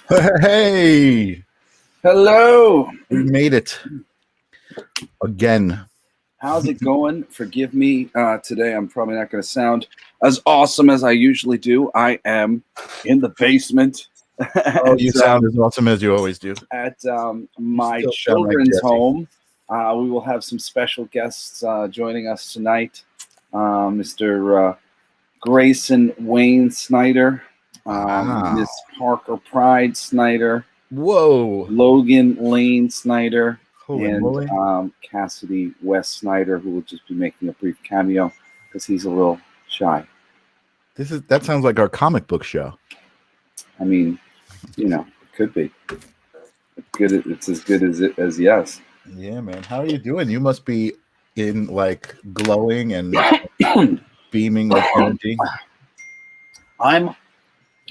Hey, Hello. we made it again. How's it going? Forgive me. Today I'm probably not going to sound as awesome as I usually do. I am in the basement Oh, at, you sound as awesome as you always do. my Still sound like children's Jesse. home. We will have some special guests joining us tonight. Mr. Grayson Wayne Snider, Wow. Miss Parker Pride Snider, Whoa. Logan Lane Snider, Holy and moly. Cassidy West Snider, who will just be making a brief cameo because he's a little shy. That sounds like our comic book show. I mean, it could be. It's as good as yes. Yeah, man. How are you doing? You must be in like glowing and beaming with energy. I'm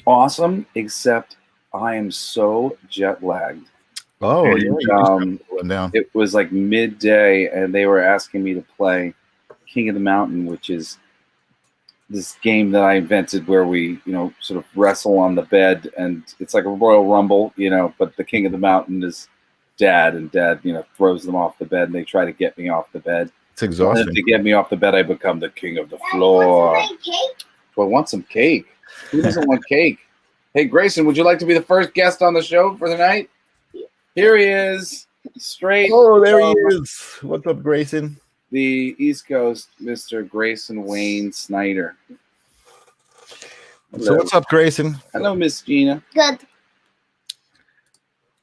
awesome, except I am so jet lagged. Oh, And, yeah. You just got me going down. it was like midday, and they were asking me to play King of the Mountain, which is this game that I invented where we, sort of wrestle on the bed, and it's like a Royal Rumble, but the King of the Mountain is Dad, and Dad, throws them off the bed, and they try to get me off the bed. It's exhausting. And to get me off the bed, I become the king of the floor. Do I want some cake? Who doesn't want cake? Hey, Grayson, would you like to be the first guest on the show for the night? Here he is, straight. Oh, there he is. What's up, Grayson? The East Coast, Mr. Grayson Wayne Snider. So what's up, Grayson? Hello, Miss Gina. Good.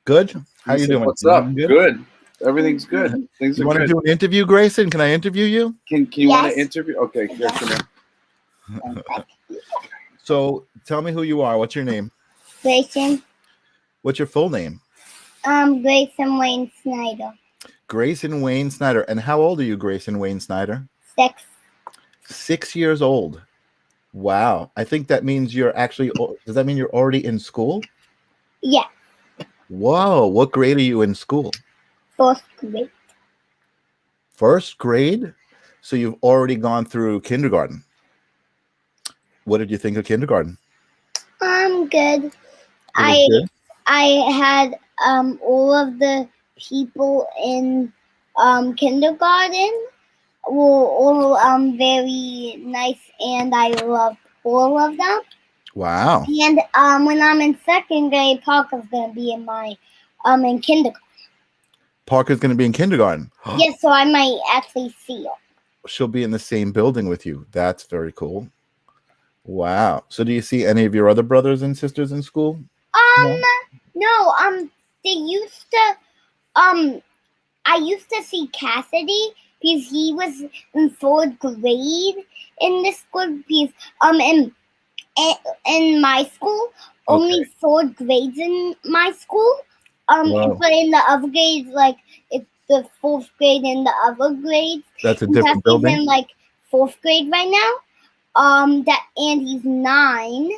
Good? How you doing? What's up? Good. Everything's good. Things You are want to good. do an interview, Grayson? Can I interview you? Can you want Yes. to interview? Okay, here, come here. So tell me who you are. What's your name? Grayson. What's your full name? Grayson Wayne Snider. Grayson Wayne Snider. And how old are you, Grayson Wayne Snider? 6. 6 years old. Wow. I think that means you're actually, does that mean you're already in school? Yeah. Whoa. What grade are you in school? 4th grade. First grade? So you've already gone through kindergarten. What did you think of kindergarten? Good. It was I good? I had all of the people in kindergarten were all very nice, and I loved all of them. Wow. And when I'm in 2nd grade, Parker's gonna be in my in kindergarten. Parker's going to be in kindergarten. Yes, so I might actually see her. She'll be in the same building with you. That's very cool. Wow. So do you see any of your other brothers and sisters in school? No, they used to, I used to see Cassidy because he was in 4th grade in this school because, in my school, only 4th grades in my school, Wow. but in the other grades, like, it's the 4th grade in the other grades. That's a And different Cassidy's building? in, like, 4th grade right now, and he's 9,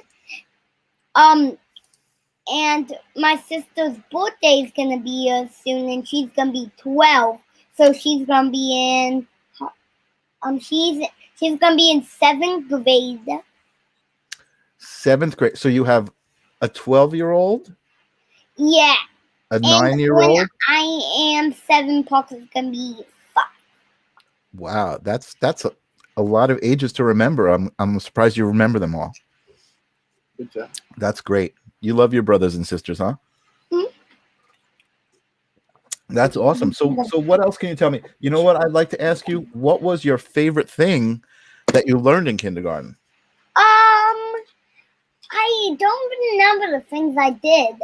and my sister's birthday is gonna be soon, and she's gonna be 12. So she's gonna be in she's gonna be in 7th grade. 7th grade. So you have a 12-year-old, Yeah. a And 9-year-old. when I am 7, Parker's gonna be 5. Wow, that's a lot of ages to remember. I'm surprised you remember them all. Good job. That's great. You love your brothers and sisters, huh? Mhm. That's awesome. So what else can you tell me? You know what I'd like to ask you? What was your favorite thing that you learned in kindergarten? I don't remember the things I did.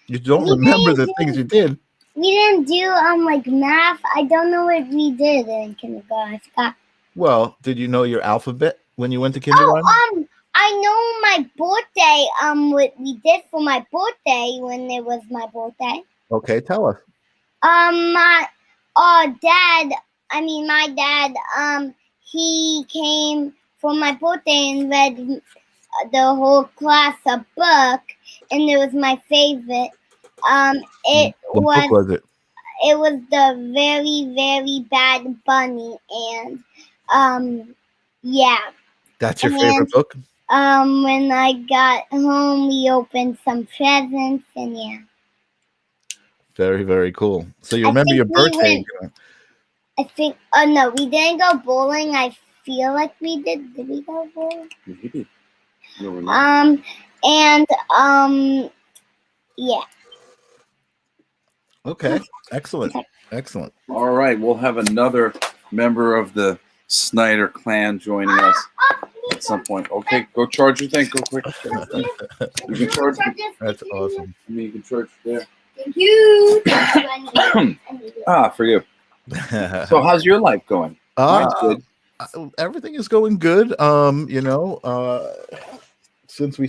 You don't remember the things you did? We didn't do like math. I don't know what we did in kindergarten. I forgot. Well, did you know your alphabet when you went to kindergarten? I know my birthday. What we did for my birthday when it was my birthday. Okay, tell us. My dad. My dad. He came for my birthday and read the whole class a book, and it was my favorite. It What book was it? It was the Very, Very Bad Bunny, and yeah. That's your favorite book? When I got home, we opened some presents, and yeah. Very, very cool. So you I remember think your we birthday? I think. Oh no, we didn't go bowling. I feel like we did. Did we go bowling? Maybe. You were not. And yeah. Okay, excellent, excellent. All right, we'll have another member of the Snider clan joining us at some point. Okay, go charge your thing. Go quick. You can charge. That's awesome. I mean, you can charge there. Thank you. For you. So, how's your life going? Mine's good. Everything is going good. You know, since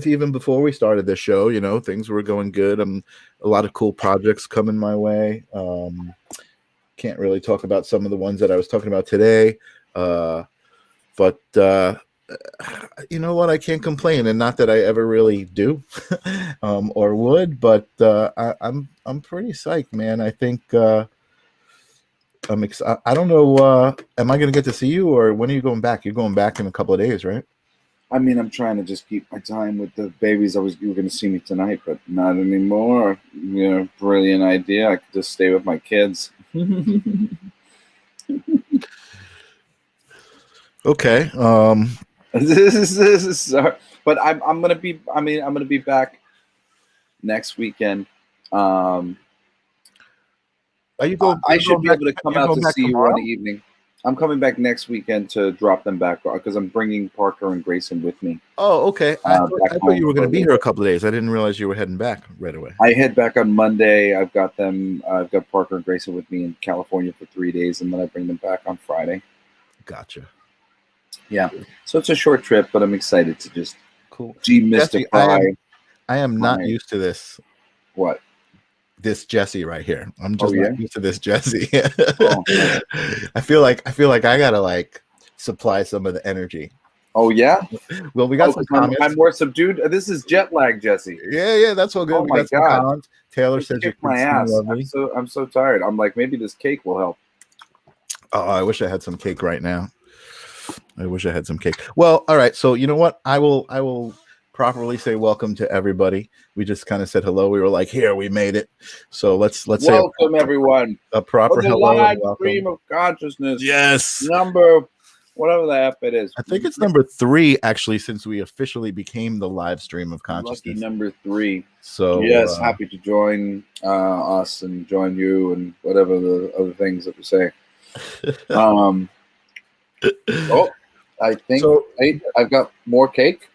even before we started this show, you know, things were going good. A lot of cool projects coming my way. Can't really talk about some of the ones that I was talking about today, but you know what? I can't complain, and not that I ever really do, or would. But I'm pretty psyched, man. I think I'm excited. I don't know. Am I going to get to see you, or when are you going back? You're going back in a couple of days, right? I mean, I'm trying to just keep my time with the babies. You were going to see me tonight, but not anymore. You know, brilliant idea. I could just stay with my kids. Okay. But I'm gonna be. I mean, I'm gonna be back next weekend. Are you going? I should be able to come out to see you on the evening. I'm coming back next weekend to drop them back because I'm bringing Parker and Grayson with me. Oh, okay. I thought you were going to be here a couple of days. I didn't realize you were heading back right away. I head back on Monday. I've got Parker and Grayson with me in California for 3 days, and then I bring them back on Friday. Gotcha. Yeah. So it's a short trip, but I'm excited to just demystify. I am not used to this. What? This Jesse right here. I'm just not used to this Jesse. Oh. I feel like I gotta like supply some of the energy. Oh yeah. Well, we got some comments. I'm more subdued. This is jet lag, Jesse. Yeah, that's all good. Oh my God. Taylor says kick my ass. I'm so tired. I'm like, maybe this cake will help. Oh, I wish I had some cake right now. I wish I had some cake. Well, all right. So you know what? I will properly say welcome to everybody. We just kind of said hello. We were like, here, we made it. So let's welcome everyone. A proper hello. Live stream of consciousness. Yes. Number whatever the F it is. I think it's number 3 actually, since we officially became the live stream of consciousness. Lucky number 3. So yes, happy to join us and join you and whatever the other things that we say. I think I've got more cake.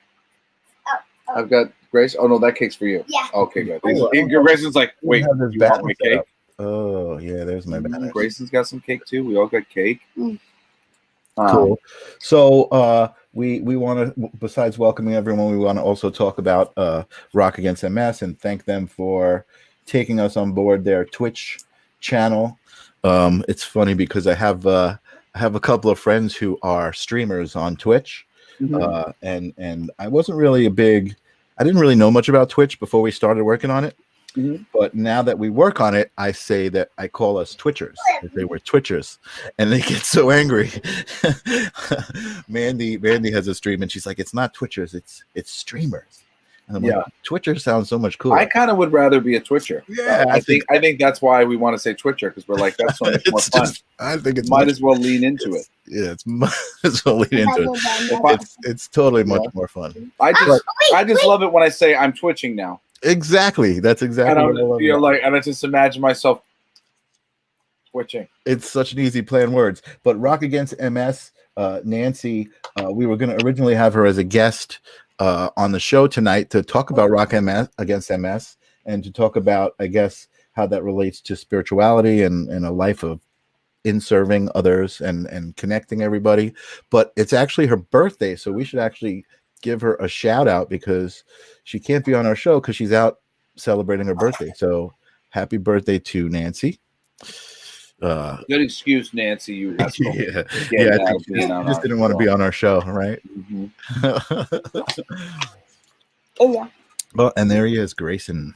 I've got Grace. Oh no, that cake's for you. Yeah. Okay, good. Grayson's like, wait, you want my cake? Oh yeah, there's my banner. Grayson's got some cake too. We all got cake. Cool. So we want to, besides welcoming everyone, we want to also talk about Rock Against MS and thank them for taking us on board their Twitch channel. It's funny because I have a couple of friends who are streamers on Twitch. Mm-hmm. And I wasn't really I didn't really know much about Twitch before we started working on it. Mm-hmm. But now that we work on it, I say that I call us Twitchers. They were Twitchers, and they get so angry. Mandy has a stream, and she's like, "It's not Twitchers, it's streamers." And I'm like, Twitcher sounds so much cooler. I kind of would rather be a Twitcher. Yeah, I think that's why we want to say Twitcher, because we're like, that's so much more fun. I think it's might as well lean into it. Yeah, might as well lean into it. It's totally much more fun. I just love it when I say I'm twitching now. Exactly. That's exactly what I love. And I just imagine myself twitching. It's such an easy play on words. But Rock Against MS, Nancy, we were going to originally have her as a guest on the show tonight to talk about Rock Against MS and to talk about, I guess, how that relates to spirituality and a life of in serving others and connecting everybody. But it's actually her birthday, so we should actually give her a shout out because she can't be on our show because she's out celebrating her birthday. So happy birthday to Nancy. Good excuse, Nancy. You asshole. Yeah, I think she just didn't want to be on our show, right? Mm-hmm. Yeah. Well, and there he is, Grayson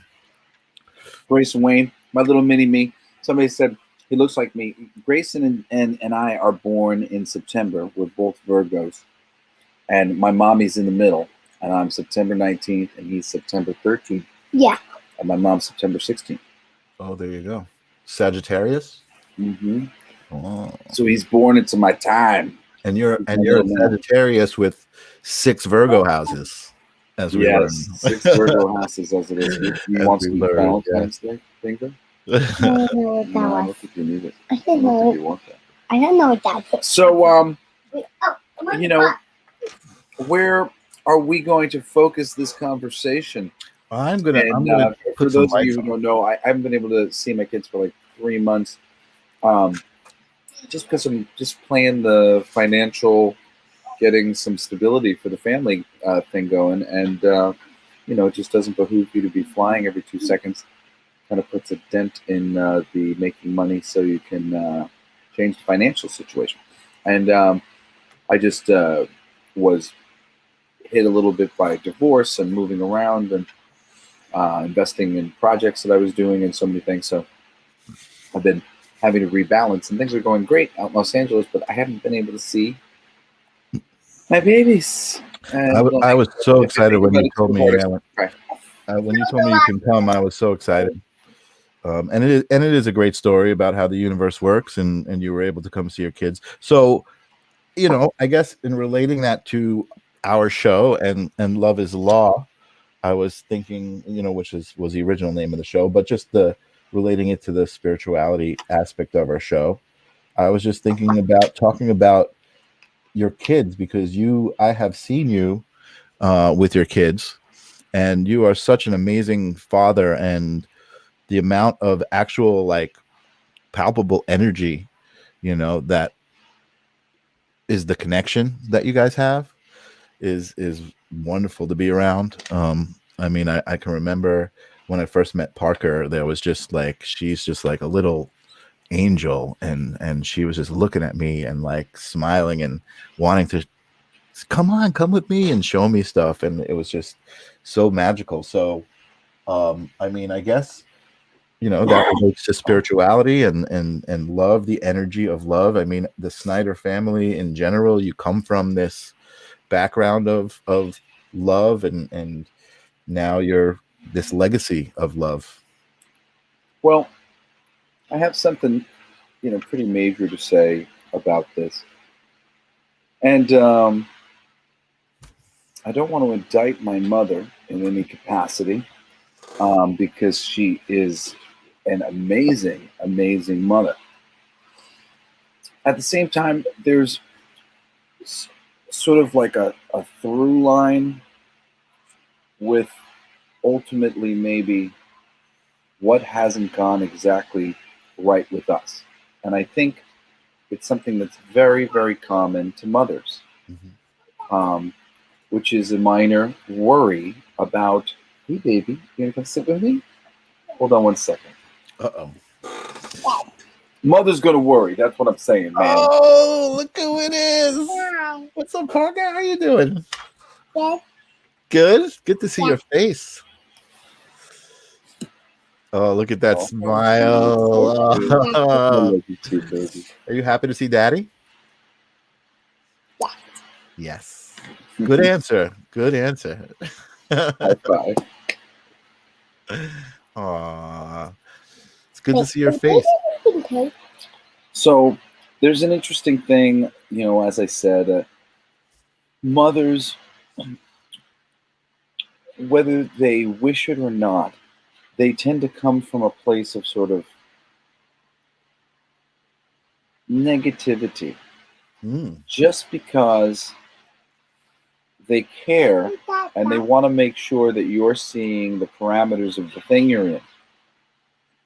Wayne, my little mini me. Somebody said he looks like me. Grayson and I are born in September. We're both Virgos. And my mommy's in the middle, and I'm September 19th, and he's September 13th. Yeah. And my mom's September 16th. Oh, there you go. Sagittarius. Mm-hmm. Oh. So he's born into my time. And you're a Sagittarius with 6 Virgo houses, as we learned. 6 Virgo houses, as it is. You want some Valentine's Day bingo? I don't know what that was. Look if you need it. I don't know. If you want that. I don't know what that is. So, Wait, oh, you know, where are we going to focus this conversation? I'm gonna for those of you who don't know, I haven't been able to see my kids for like 3 months, just because I'm just playing the financial, getting some stability for the family thing going, and you know, it just doesn't behoove you to be flying every 2 seconds. Kind of puts a dent in the making money, so you can change the financial situation. And I just was hit a little bit by divorce and moving around and investing in projects that I was doing and so many things. So I've been having to rebalance, and things are going great out in Los Angeles, but I haven't been able to see my babies. And, I was so excited when you told me. When you told me you can come, I was so excited. And it is a great story about how the universe works, and you were able to come see your kids. So, you know, I guess in relating that to our show and Love is Law, I was thinking, you know, which was the original name of the show, but just relating it to the spirituality aspect of our show. I was just thinking about talking about your kids, because I have seen you with your kids, and you are such an amazing father, and the amount of actual, like, palpable energy, you know, that is the connection that you guys have is wonderful to be around. I mean, I can remember when I first met Parker, there was just like, she's just like a little angel, and she was just looking at me and like smiling and wanting to come with me and show me stuff, and it was just so magical. So I mean, I guess, you know, that relates to spirituality and love, the energy of love. I mean, the Snider family in general, you come from this background of love, and now you're this legacy of love. Well, I have something, you know, pretty major to say about this. And I don't want to indict my mother in any capacity, because she is an amazing, amazing mother. At the same time, there's sort of like a through line with ultimately maybe what hasn't gone exactly right with us. And I think it's something that's very, very common to mothers, which is a minor worry about, hey, baby, you gonna come sit with me? Hold on one second. Uh-oh. Mother's gonna worry. That's what I'm saying, man. Oh, look who it is. Wow. What's up, Parker? How you doing? Good. Good? Good to see your face. Oh, look at that smile. I love you too, baby. Are you happy to see Daddy? Yeah. Yes. Good answer. Good answer. High five. Aww. It's good to see your face. So there's an interesting thing, you know, as I said, mothers, whether they wish it or not, they tend to come from a place of sort of negativity, just because they care and they want to make sure that you're seeing the parameters of the thing you're in.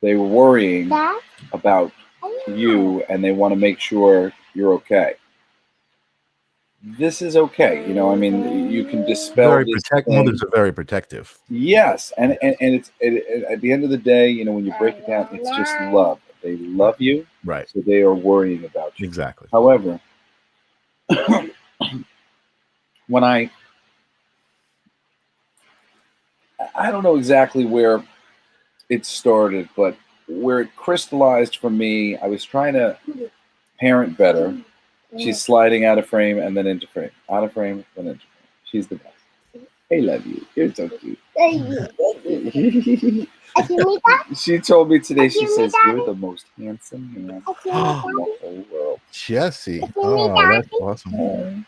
They're worrying about you, and they want to make sure you're okay. This is okay, you know. I mean, you can dispel this thing. Mothers are very protective. Yes, and it's at the end of the day, you know, when you break it down, it's just love. They love you, right? So they are worrying about you. Exactly. However, when I don't know exactly where it started, but where it crystallized for me, I was trying to parent better, She's sliding out of frame and then into frame. Out of frame, then into frame. She's the best. I love you. You're so cute. She told me today, she says, you're the most handsome man in the whole world. Jesse. Oh, that's awesome. I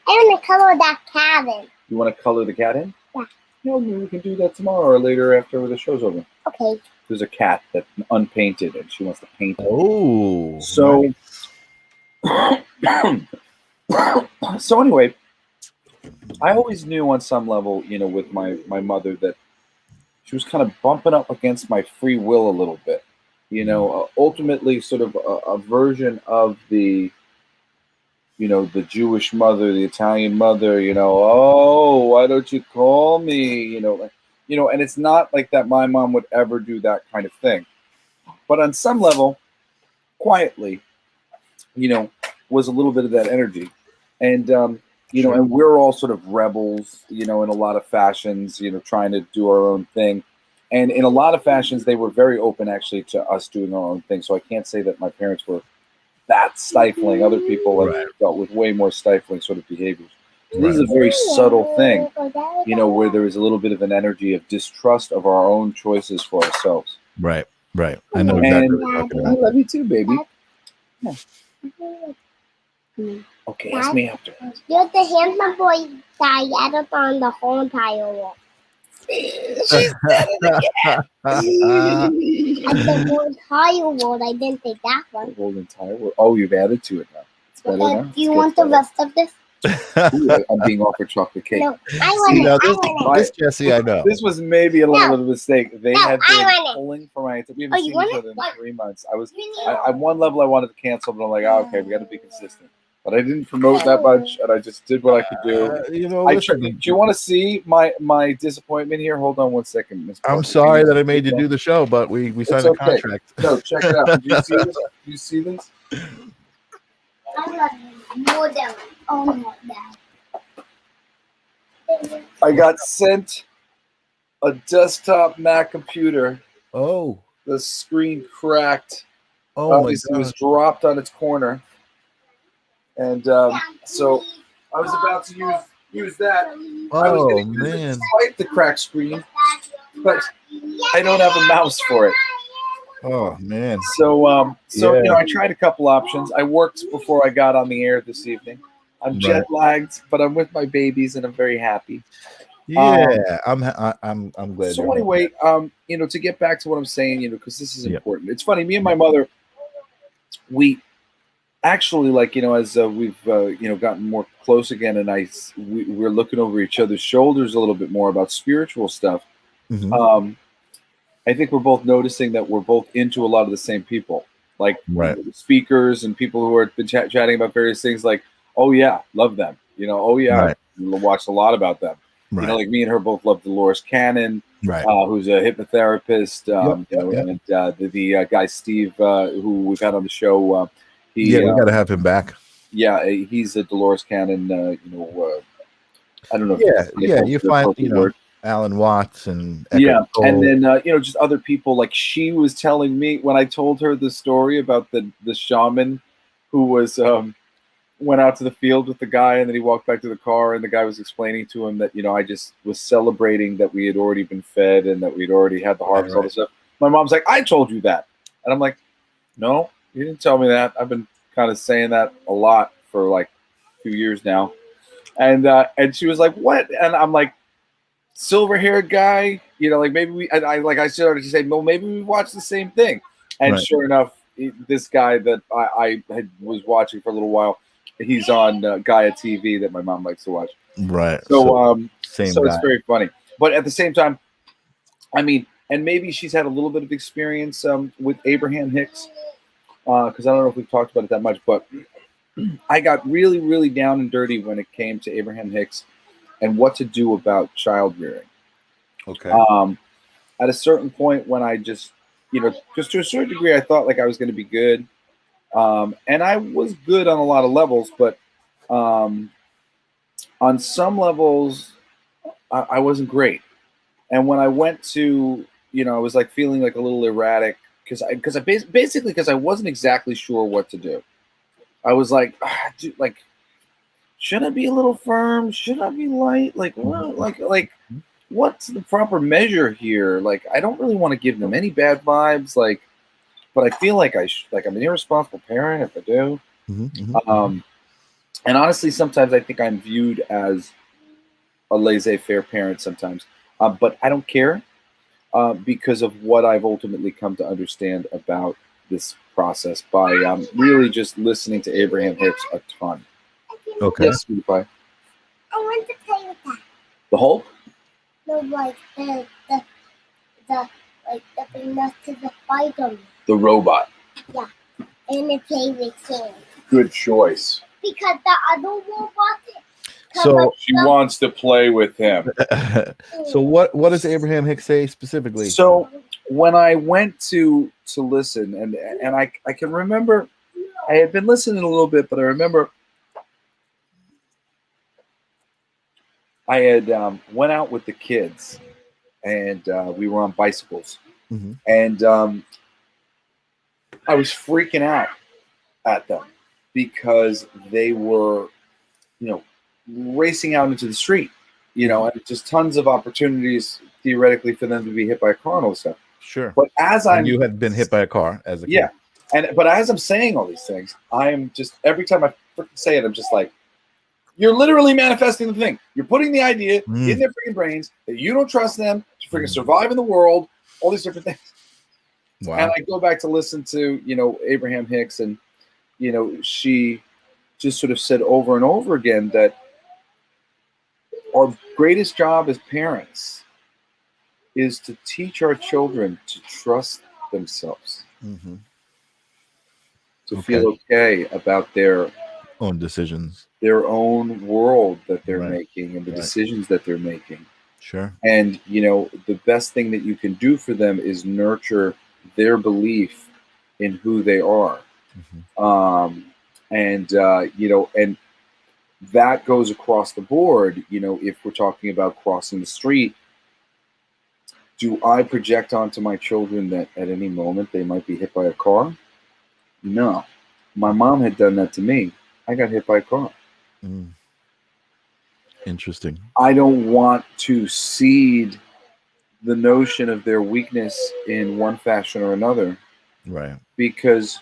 want to color that cat in. You want to color the cat in? Yeah. No, we can do that tomorrow or later after the show's over. Okay. There's a cat that's unpainted and she wants to paint it. Oh. So, so anyway, I always knew on some level, you know, with my mother that she was kind of bumping up against my free will a little bit. You know, ultimately sort of a version of the, you know, the Jewish mother, the Italian mother, you know, oh, why don't you call me? You know, and it's not like that my mom would ever do that kind of thing. But on some level, quietly, you know, was a little bit of that energy. And, you know, and we're all sort of rebels, you know, in a lot of fashions, you know, trying to do our own thing. And in a lot of fashions, they were very open actually to us doing our own thing. So I can't say that my parents were that stifling. Other people have dealt with way more stifling sort of behaviors. So this is a very subtle thing, you know, where there is a little bit of an energy of distrust of our own choices for ourselves. Right. I know exactly what you're talking about. I love you too, baby. Yeah. Okay, ask me after. You're the handsome boy that I added on the whole entire wall. She's dead again. And the whole entire world, I didn't take that one. The whole entire world. Oh, you've added to it now. It's better now. Do you want the rest of this? Ooh, I'm being offered chocolate cake. No, I want it. This Jesse, I know. This was maybe a little bit of a mistake. They have been want pulling for my. We haven't seen each other in 3 months. I was You need at one level I wanted to cancel, but I'm like, oh, okay, we got to be consistent. But I didn't promote that much, and I just did what I could do. You know, Do listen, you want to see my disappointment here? Hold on one second, Miss. I'm Parker. sorry that I made you do the show, but we signed a okay. contract. No, check it out. Did you see this? Do you see this? I love you more than my dad. I got sent a desktop Mac computer. Oh. The screen cracked. Oh my Obviously, it was dropped on its corner. And so I was about to use that. I was going to use it despite the cracked screen, but I don't have a mouse for it. Oh man. So you know, I tried a couple options. I worked before I got on the air this evening. I'm jet lagged, but I'm with my babies and I'm very happy. Yeah, I'm glad. So anyway, you know, to get back to what I'm saying, you know, because this is important. It's funny. Me and my mother, we actually, like, you know, as we've you know, gotten more close again, and we're looking over each other's shoulders a little bit more about spiritual stuff. Mm-hmm. I think we're both noticing that we're both into a lot of the same people, like speakers and people who are been chatting about various things. Like, oh yeah, love them. You know, oh yeah, watched a lot about them. You know, like me and her both love Dolores Cannon, who's a hypnotherapist. You know, and the guy Steve, who we've had on the show. We got to have him back. Yeah, he's a Dolores Cannon. You know, I don't know. You find, you know, Alan Watts and and then you know, just other people. Like, she was telling me when I told her the story about the shaman who was went out to the field with the guy, and then he walked back to the car, and the guy was explaining to him that, you know, I just was celebrating that we had already been fed and that we'd already had the harvest, all this stuff. My mom's like, I told you that, and I'm like, no, you didn't tell me that. I've been kind of saying that a lot for like a few years now. And she was like, what? And I'm like, silver-haired guy, you know, like maybe I started to say, well, maybe we watched the same thing. And sure enough, this guy that I was watching for a little while, he's on Gaia TV that my mom likes to watch. Right. So same so guy. It's very funny. But at the same time, I mean, and maybe she's had a little bit of experience with Abraham Hicks, because I don't know if we've talked about it that much, but I got really, really down and dirty when it came to Abraham Hicks and what to do about child rearing. Okay. At a certain point when I just, you know, because to a certain degree, I thought like I was going to be good. And I was good on a lot of levels, but on some levels, I wasn't great. And when I went to, you know, I was like feeling like a little erratic because I wasn't exactly sure what to do. I was like, dude, like, should I be a little firm? Should I be light? Like, what? Like, what's the proper measure here? Like, I don't really want to give them any bad vibes. Like, but I feel like I'm an irresponsible parent if I do. And honestly, sometimes I think I'm viewed as a laissez-faire parent sometimes, but I don't care because of what I've ultimately come to understand about this process by really just listening to Abraham Hicks a ton. Okay. Yes, sweetie pie. I want to play with that. The Hulk? No, like the thing that's to the Spider-Man. The robot. Yeah, and the play with him. Good choice. Because the other robot. So she wants to play with him. So what does Abraham Hicks say specifically? So when I went to listen, and I can remember, I had been listening a little bit, but I remember I had went out with the kids, and we were on bicycles, and I was freaking out at them because they were, racing out into the street, and just tons of opportunities theoretically for them to be hit by a car and all this stuff. Sure. But as you had been hit by a car as a kid. Yeah, but as I'm saying all these things, I'm just every time I freaking say it, I'm just like, you're literally manifesting the thing. You're putting the idea in their freaking brains that you don't trust them to freaking survive in the world. All these different things. Wow. And I go back to listen to Abraham Hicks, and she just sort of said over and over again that our greatest job as parents is to teach our children to trust themselves, to feel okay about their own decisions, their own world that they're making, and the decisions that they're making. Sure. And the best thing that you can do for them is nurture their belief in who they are. And that goes across the board. If we're talking about crossing the street, do I project onto my children that at any moment they might be hit by a car? No. My mom had done that to me. I got hit by a car. Interesting. I don't want to seed the notion of their weakness in one fashion or another. Right. Because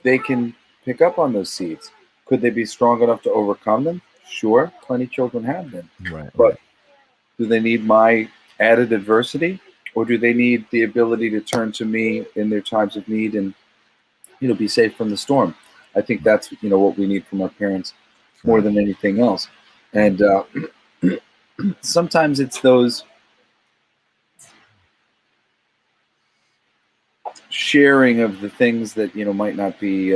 they can pick up on those seeds. Could they be strong enough to overcome them? Sure. Plenty of children have been. Right. But do they need my added adversity? Or do they need the ability to turn to me in their times of need and, be safe from the storm? I think that's, what we need from our parents more than anything else. And sometimes it's those sharing of the things that, might not be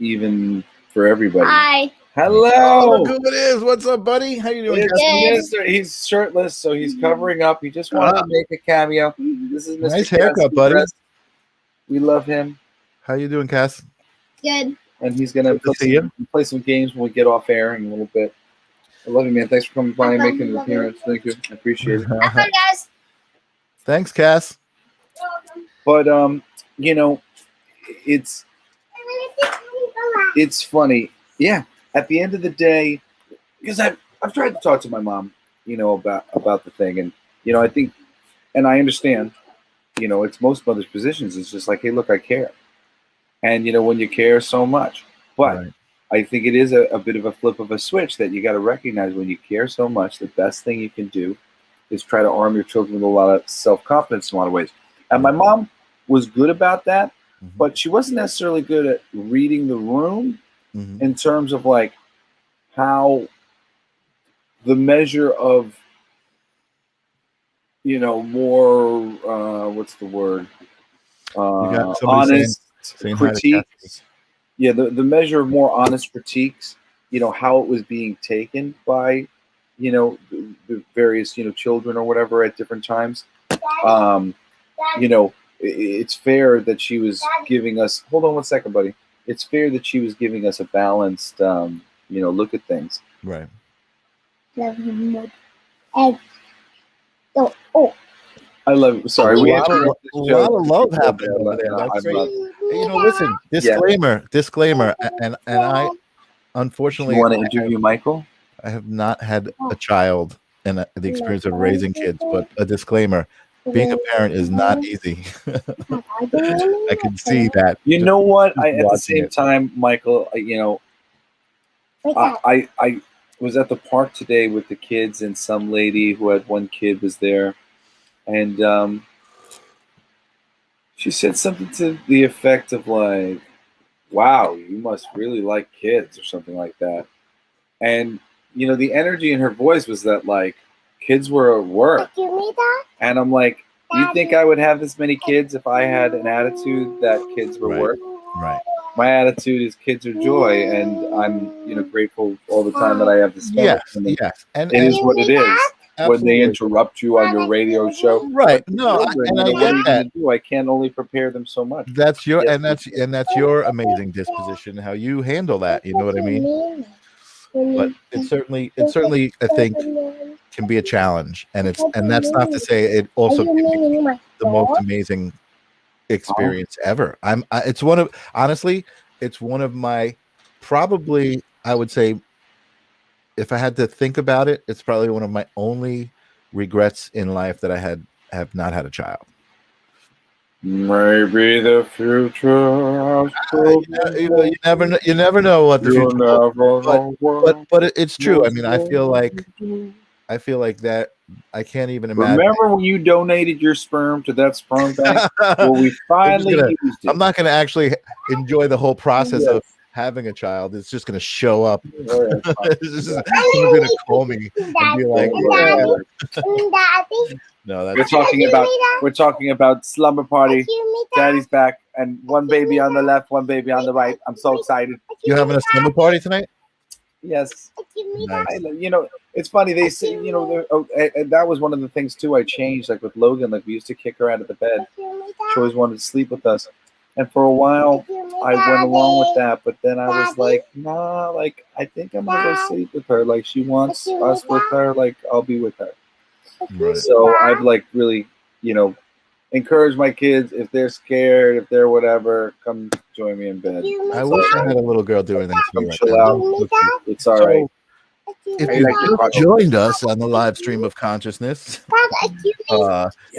even for everybody. Hi. Hello. Oh, look who it is. What's up, buddy? How you doing? He's shirtless, so he's covering up. He just wanted to make a cameo. This is Mr. Nice haircut, buddy. We love him. How you doing, Cass? Good. And he's gonna play some games when we get off air in a little bit. I love you, man. Thanks for coming by and making an appearance. Thank you. I appreciate it. Have fun, guys. Thanks, Cass. But it's funny. Yeah. At the end of the day, because I've tried to talk to my mom, about the thing, and I think, and I understand, it's most mothers' positions. It's just like, hey, look, I care, and when you care so much, but I think it is a bit of a flip of a switch that you got to recognize when you care so much. The best thing you can do is try to arm your children with a lot of self-confidence in a lot of ways. And my mom was good about that, but she wasn't necessarily good at reading the room in terms of like how the measure of, more, what's the word? Honest critiques. Yeah, the measure of more honest critiques, how it was being taken by, the various, children or whatever at different times. It's fair that she was giving us, hold on one second, buddy. It's fair that she was giving us a balanced, look at things. Right. Love him more. And so, I love. Sorry, A we lot interrupt this of show. love happening over there. That's great. Hey, you know, listen. Disclaimer. And I, You unfortunately, want to interview Michael? I have not had a child and the experience of raising kids, but a disclaimer: being a parent is not easy. I can see that. You just know what? just At the watching same it. time, Michael, I was at the park today with the kids, and some lady who had one kid was there, and she said something to the effect of like, "Wow, you must really like kids," or something like that. And the energy in her voice was that like kids were at work, and I'm like, you think I would have this many kids if I had an attitude that kids were work? Right. My attitude is kids are joy, and I'm grateful all the time that I have to spend with them. Yes. And It is what it is. When they absolutely. interrupt you on your radio show, Right. but the No, children, and I what are get you that. gonna do? I can't only prepare them so much. That's your Yes. and that's your amazing disposition, how you handle that. You know what I mean? But it certainly I think can be a challenge, and that's not to say it also can be the most amazing experience ever. It's one of, honestly, it's one of my, probably, I would say, if I had to think about it, it's probably one of my only regrets in life that I have not had a child. Maybe the future. You never know what the future holds. But it's true. I mean, I feel like that I can't even imagine. Remember when you donated your sperm to that sperm bank? Well, we finally used it. I'm not going to actually enjoy the whole process of having a child. It's just going to show up. Someone's going to call me and be like, "No, that's we're talking about slumber party. Daddy's back, and one baby on the left, one baby on the right. I'm so excited. You having a slumber party tonight?" Yes. Nice. It's funny. They say, and that was one of the things too. I changed, like with Logan. Like we used to kick her out of the bed. She always wanted to sleep with us, and for a while I went along with that. But then I was like, nah, like I think I'm gonna go sleep with her. Like she wants us with her. Like I'll be with her. Right. So I've like really, encourage my kids, if they're scared, if they're whatever, come join me in bed. I wish I had a little girl doing that to me right Chill now. out. It's all right. If you just joined us on the live stream of consciousness,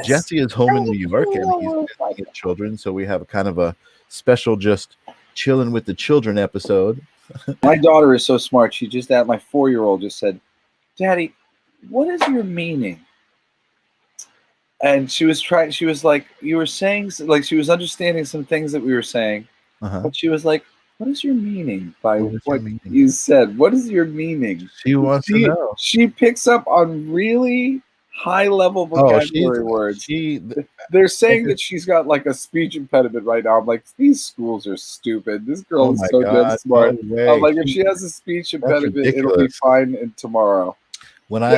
Jesse is home in New York and he's visiting his children, so we have kind of a special just chilling with the children episode. My daughter is so smart. She just my 4-year-old just said, "Daddy, what is your meaning?" And she was like, you were saying, like she was understanding some things that we were saying, but she was like, what is your meaning by what you said? What is your meaning? She wants to know. She picks up on really high level vocabulary words. They're saying that she's got like a speech impediment right now. I'm like, these schools are stupid. This girl is so damn smart. I'm like, if she has a speech impediment, it'll be fine tomorrow. When I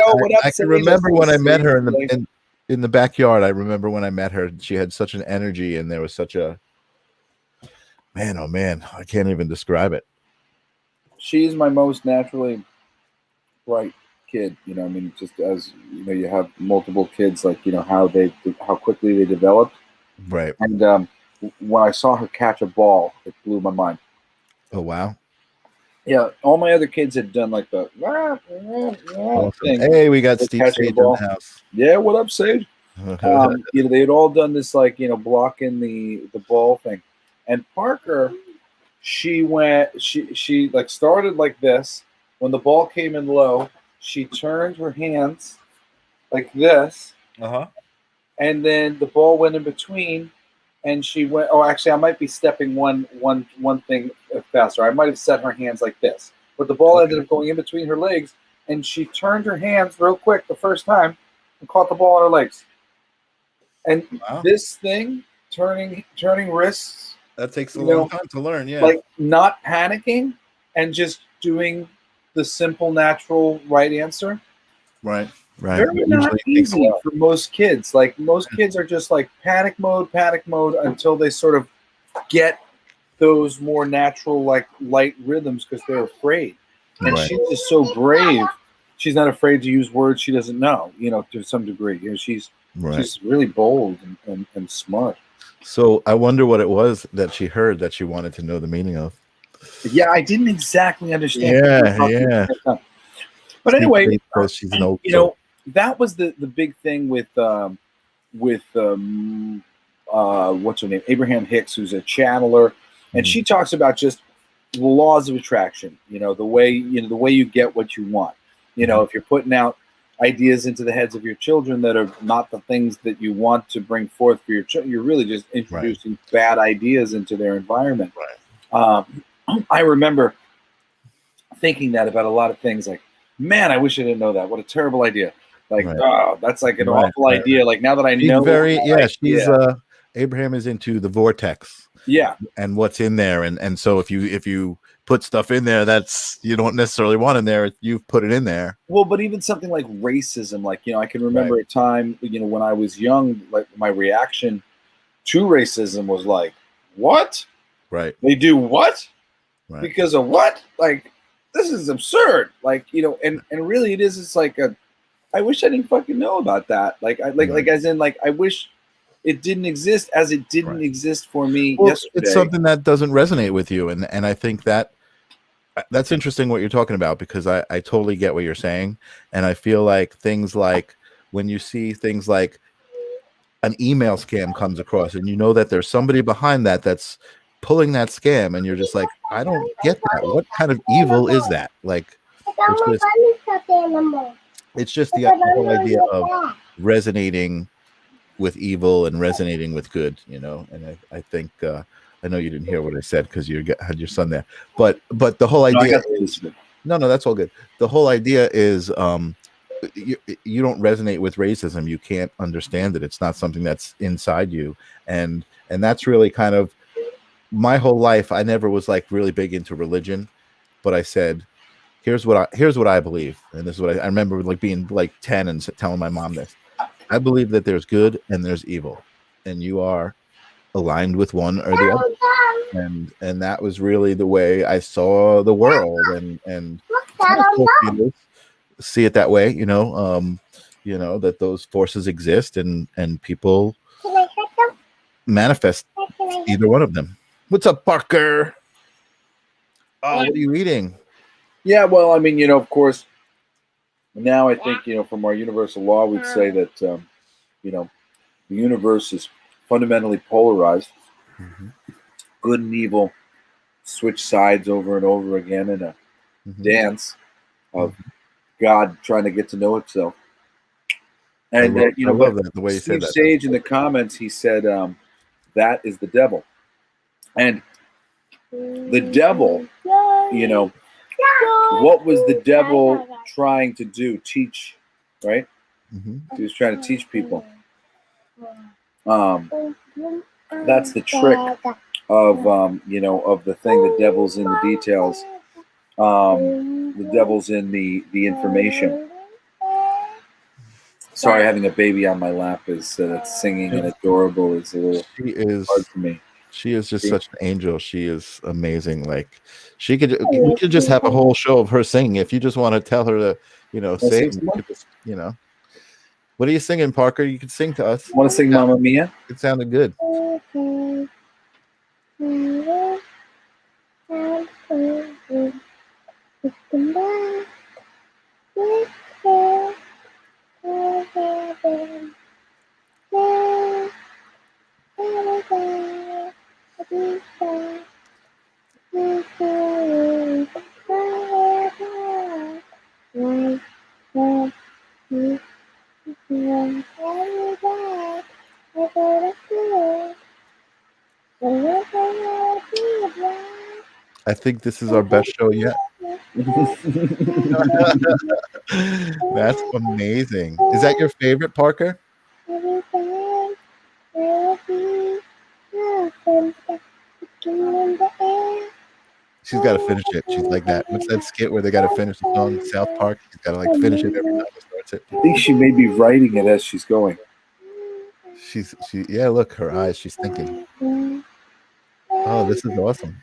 can remember when I met her in the backyard. I remember when I met her, she had such an energy, and there was such a man. Oh man, I can't even describe it. She's my most naturally bright kid. I mean, just as you have multiple kids, like how quickly they develop. Right. And when I saw her catch a ball, it blew my mind. Oh wow. Yeah, all my other kids had done like the thing. Hey, we got Steve Sage in the house. Yeah, what up, Sage? They had all done this like blocking the ball thing. And Parker, she like started like this. When the ball came in low, she turned her hands like this. And then the ball went in between. And she went. Oh, actually, I might be stepping one thing faster. I might have set her hands like this, but the ball ended up going in between her legs, and she turned her hands real quick the first time and caught the ball on her legs. And this thing, turning wrists, that takes a long time to learn. Yeah, like not panicking and just doing the simple, natural right answer. Right. Very not easy for most kids. Like most kids are just like panic mode until they sort of get those more natural, like light rhythms because they're afraid. And she's just so brave. she's not afraid to use words she doesn't know, to some degree. She's really bold and smart. So I wonder what it was that she heard that she wanted to know the meaning of. Yeah, I didn't exactly understand. Yeah. But anyway, because she's an old that was the big thing with what's her name, Abraham Hicks, who's a channeler, and she talks about just the laws of attraction. The way you get what you want. If you're putting out ideas into the heads of your children that are not the things that you want to bring forth for your children, you're really just introducing bad ideas into their environment. I remember thinking that about a lot of things, like, man, I wish I didn't know that. What a terrible idea. Like, oh, that's like an awful idea. Like, now that I know. She's Abraham is into the vortex. Yeah. And what's in there. And so if you put stuff in there that's you don't necessarily want in there, you've put it in there. Well, but even something like racism, like, I can remember a time, when I was young, like my reaction to racism was like, what? Right. They do what? Right. Because of what? Like, this is absurd. Like, and really it is. It's like I wish I didn't fucking know about that. Like, as in, like, I wish it didn't exist as it didn't exist for me yesterday. It's something that doesn't resonate with you. And I think that's interesting what you're talking about, because I totally get what you're saying. And I feel like things like when you see things like an email scam comes across and that there's somebody behind that's pulling that scam, and you're just like, I don't get that. What kind of evil is that? Like, it's just the whole idea of resonating with evil and resonating with good, and I think I know you didn't hear what I said because you had your son there, but the whole idea no, that's all good. The whole idea is you don't resonate with racism. You can't understand it. It's not something that's inside you, and that's really kind of my whole life. I never was like really big into religion, but I said, here's what I believe, and this is what I remember, like being like 10 and telling my mom this. I believe that there's good and there's evil, and you are aligned with one or the other. And that was really the way I saw the world, and see it that way, that those forces exist, and people manifest either one of them. What's up, Parker? Oh, what are you eating? Yeah, well, I mean, of course, now I think, from our universal law, we'd say that, the universe is fundamentally polarized. Good and evil switch sides over and over again in a dance of God trying to get to know itself. And, I love that, the way you said that. Sage in the comments, he said, that is the devil. And the devil, what was the devil trying to do? Teach, right? He was trying to teach people. That's the trick of of the thing. The devil's in the details. The devil's in the information. Sorry, having a baby on my lap is that's singing and adorable is a little hard for me. She is just such an angel. She is amazing. Like, we could just have a whole show of her singing. If you just want to tell her to, sing, what are you singing, Parker? You could sing to us. Want to sing Mamma Mia? It sounded good. I think this is our best show yet. That's amazing. Is that your favorite, Parker? She's got to finish it. She's like that. What's that skit where they got to finish the song in South Park? She's got to like finish it every time she starts it. I think she may be writing it as she's going. Yeah, look, her eyes. She's thinking. Oh, this is awesome.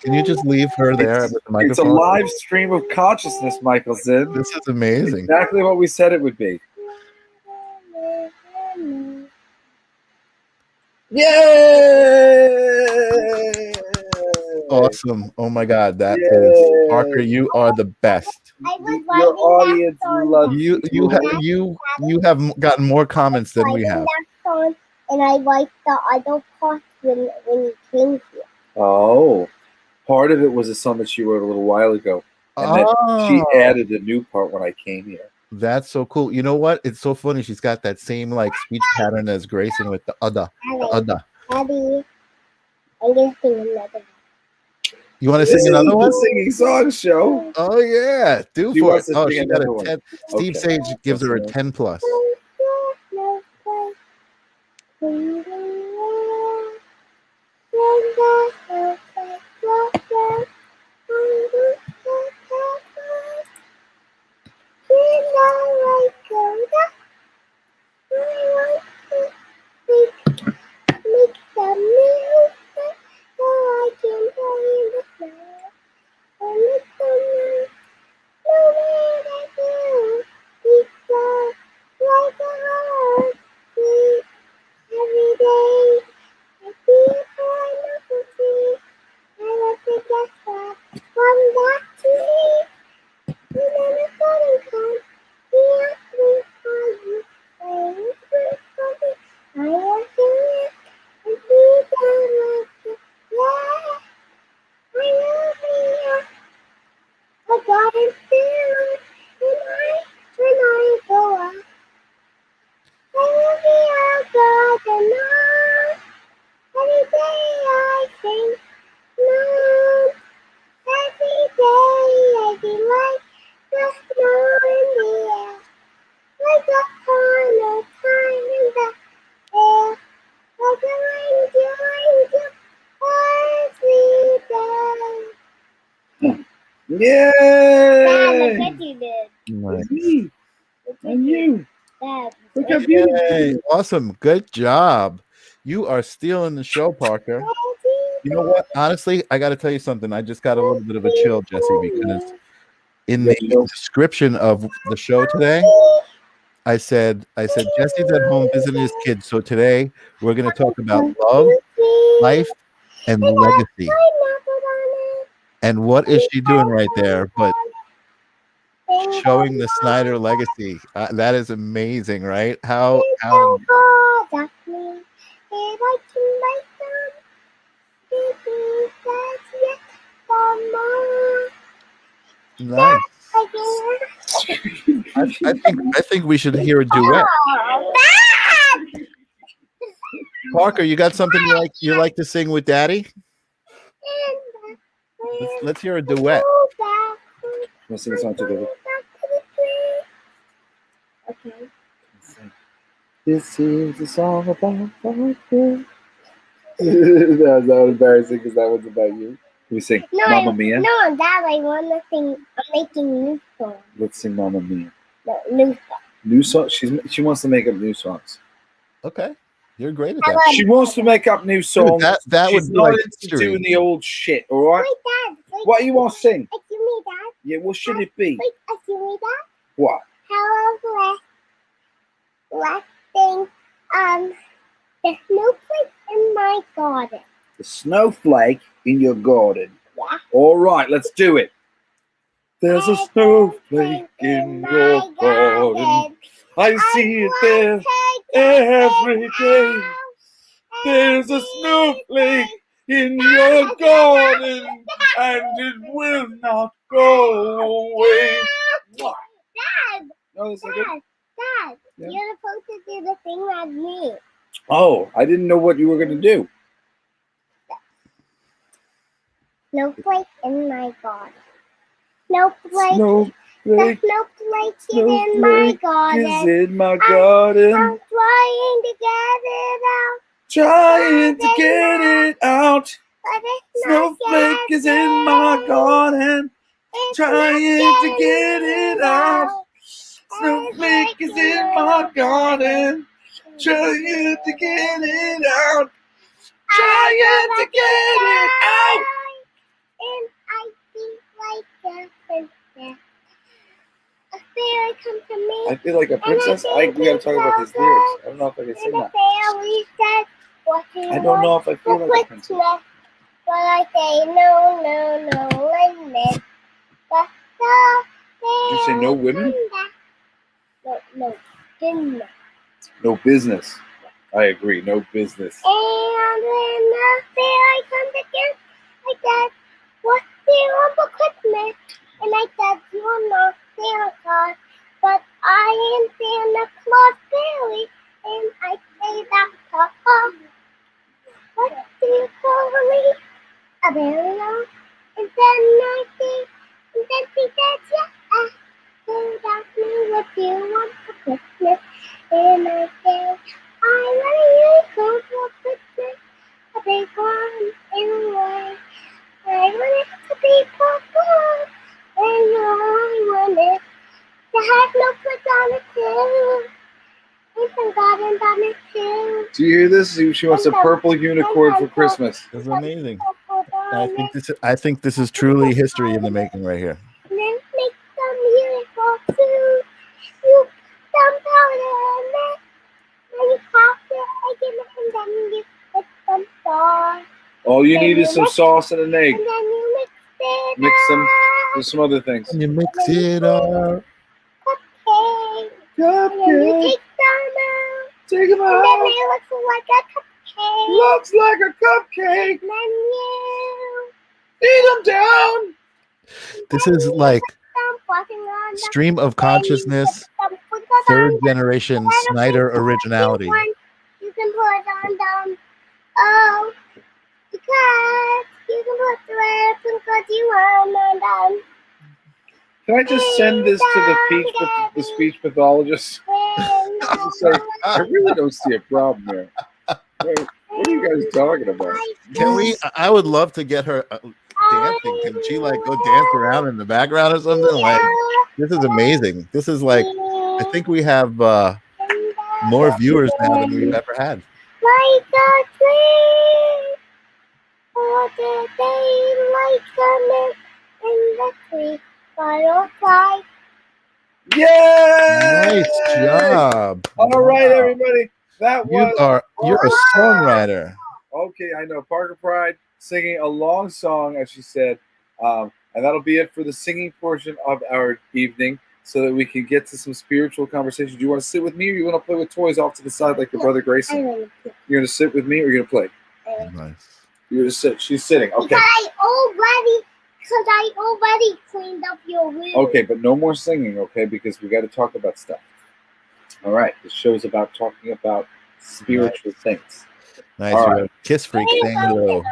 Can you just leave her there with the It's a microphone? live stream of consciousness, Michelson. This is amazing. Exactly what we said it would be. Yay! Awesome. Oh my God, that is Yay. Parker. You are the best. I was Your writing audience that song. loves You have gotten more comments than we have. That song, and I liked the other part when you came here. Oh, part of it was a song that she wrote a little while ago, and then she added a new part when I came here. That's so cool. You know what? It's so funny. She's got that same like speech pattern as Grayson with the other. Daddy, I'm gonna sing another one. You want to This sing is another one? the singing song show. Oh yeah, do She for it. wants to Oh, sing she got another a one. 10. Steve Okay. Sage gives her a 10 plus. Yay! Dad, you did. Nice. It's me and you. Dad, Look how beautiful. Yay, awesome. Good job. You are stealing the show, Parker. You know what? Honestly, I got to tell you something. I just got a little bit of a chill, Jesse, because in the description of the show today, I said Jesse's at home visiting his kids. So today we're going to talk about love, life, and legacy. And what is she doing right there? But showing the Snider legacy. That is amazing, right? How nice. I think we should hear a duet. Parker, you got something you like to sing with Daddy? Let's hear a duet. Let's sing a song together. Okay. This is a song about Parker. That was embarrassing because that was about you. Can we sing Mamma Mia? No, Dad, I want to sing. I'm making new songs. Let's sing Mamma Mia. No, new songs. New songs? She wants to make up new songs. Okay. You're great at that. She wants to make up new songs. Dude, that She's would be not like into history. doing the old shit, all right? Wait, Dad. Wait, What do you want to sing? excuse me, Dad. Yeah, what should it be? Wait, excuse me, Dad. What? How last thing, the snowflake in my garden. The snowflake in your garden. Yeah. All right, let's do it. There's a snowflake in your garden. I see it there every day. There's a snowflake in your garden, and it will not go away. Dad, No, that's not good. Dad, Yeah. you're supposed to do the thing like me. Oh, I didn't know what you were going to do. Snowflake in my garden. Snowflake. Snowflake The snowflake is in my garden. is in my garden. I'm trying to get it out. Trying to get it out. But it's not Snowflake is in my garden. It's Trying not to get it out. Snowflake is in my garden. Trying to get it out. Trying to get it out. and I feel like a princess. A fairy come to me. I feel like a princess. We gotta talk about these lyrics. I don't know if I can sing And the that. fairy said, what do you I don't know if I feel for like a princess. Christmas? But I say no women. But Did you say no women? No, didn't. No business. I agree. No business. And when the fairy comes again, I said, what do you want for Christmas? And I said, you're not Santa Claus, but I am Santa Claus fairy. And I say that to her. What do you call me? A burial? And then I say, and then she said, yeah. So that's me, what do you want for Christmas? And I say, I want a unicorn for Christmas. A big one in a way. I want it to be purple. And I want it to have no foot on it too. And some garden on it too. Do you hear this? She wants a purple unicorn for Christmas. This is amazing. I think this is truly history in the making right here. And then make some unicorn too. You put some powder in it. And you pop it egg in it. And then you put some sauce. All you need is some sauce and an egg. And then you mix it Mix them up. with some other things. And you mix it up. Cupcake. And then you Cupcake. take some out. Take them And then out. they look like a cupcake. Looks like a cupcake. And then you Eat them down. This is like some frosting on the stream of consciousness, some sprinkles third on the generation Snider originality. You can put on them. Oh, because you can put the red sprinkles you want on them. Can I just send this to the speech pathologist? Just like, I really don't see a problem here. What are you guys talking about? Can we? I would love to get her dancing. Can she like go dance around in the background or something? Like, this is amazing. This is like, I think we have more viewers now than we've ever had. Like a tree, or the daylight coming in the tree, firefly. Yay! Nice job. All right, Wow. everybody. That was. You're a songwriter. Okay, I know. Parker Pride singing a long song, as she said. And that'll be it for the singing portion of our evening so that we can get to some spiritual conversation. Do you want to sit with me or you want to play with toys off to the side like your brother Grayson? You're going to sit with me or you're going to play? Nice. You're going to sit. She's sitting. Okay. Because I already cleaned up your room. Okay, but no more singing, okay? Because we got to talk about stuff. All right. The show's about talking about spiritual things. Nice. All You're right. a kiss freak. Saying hello.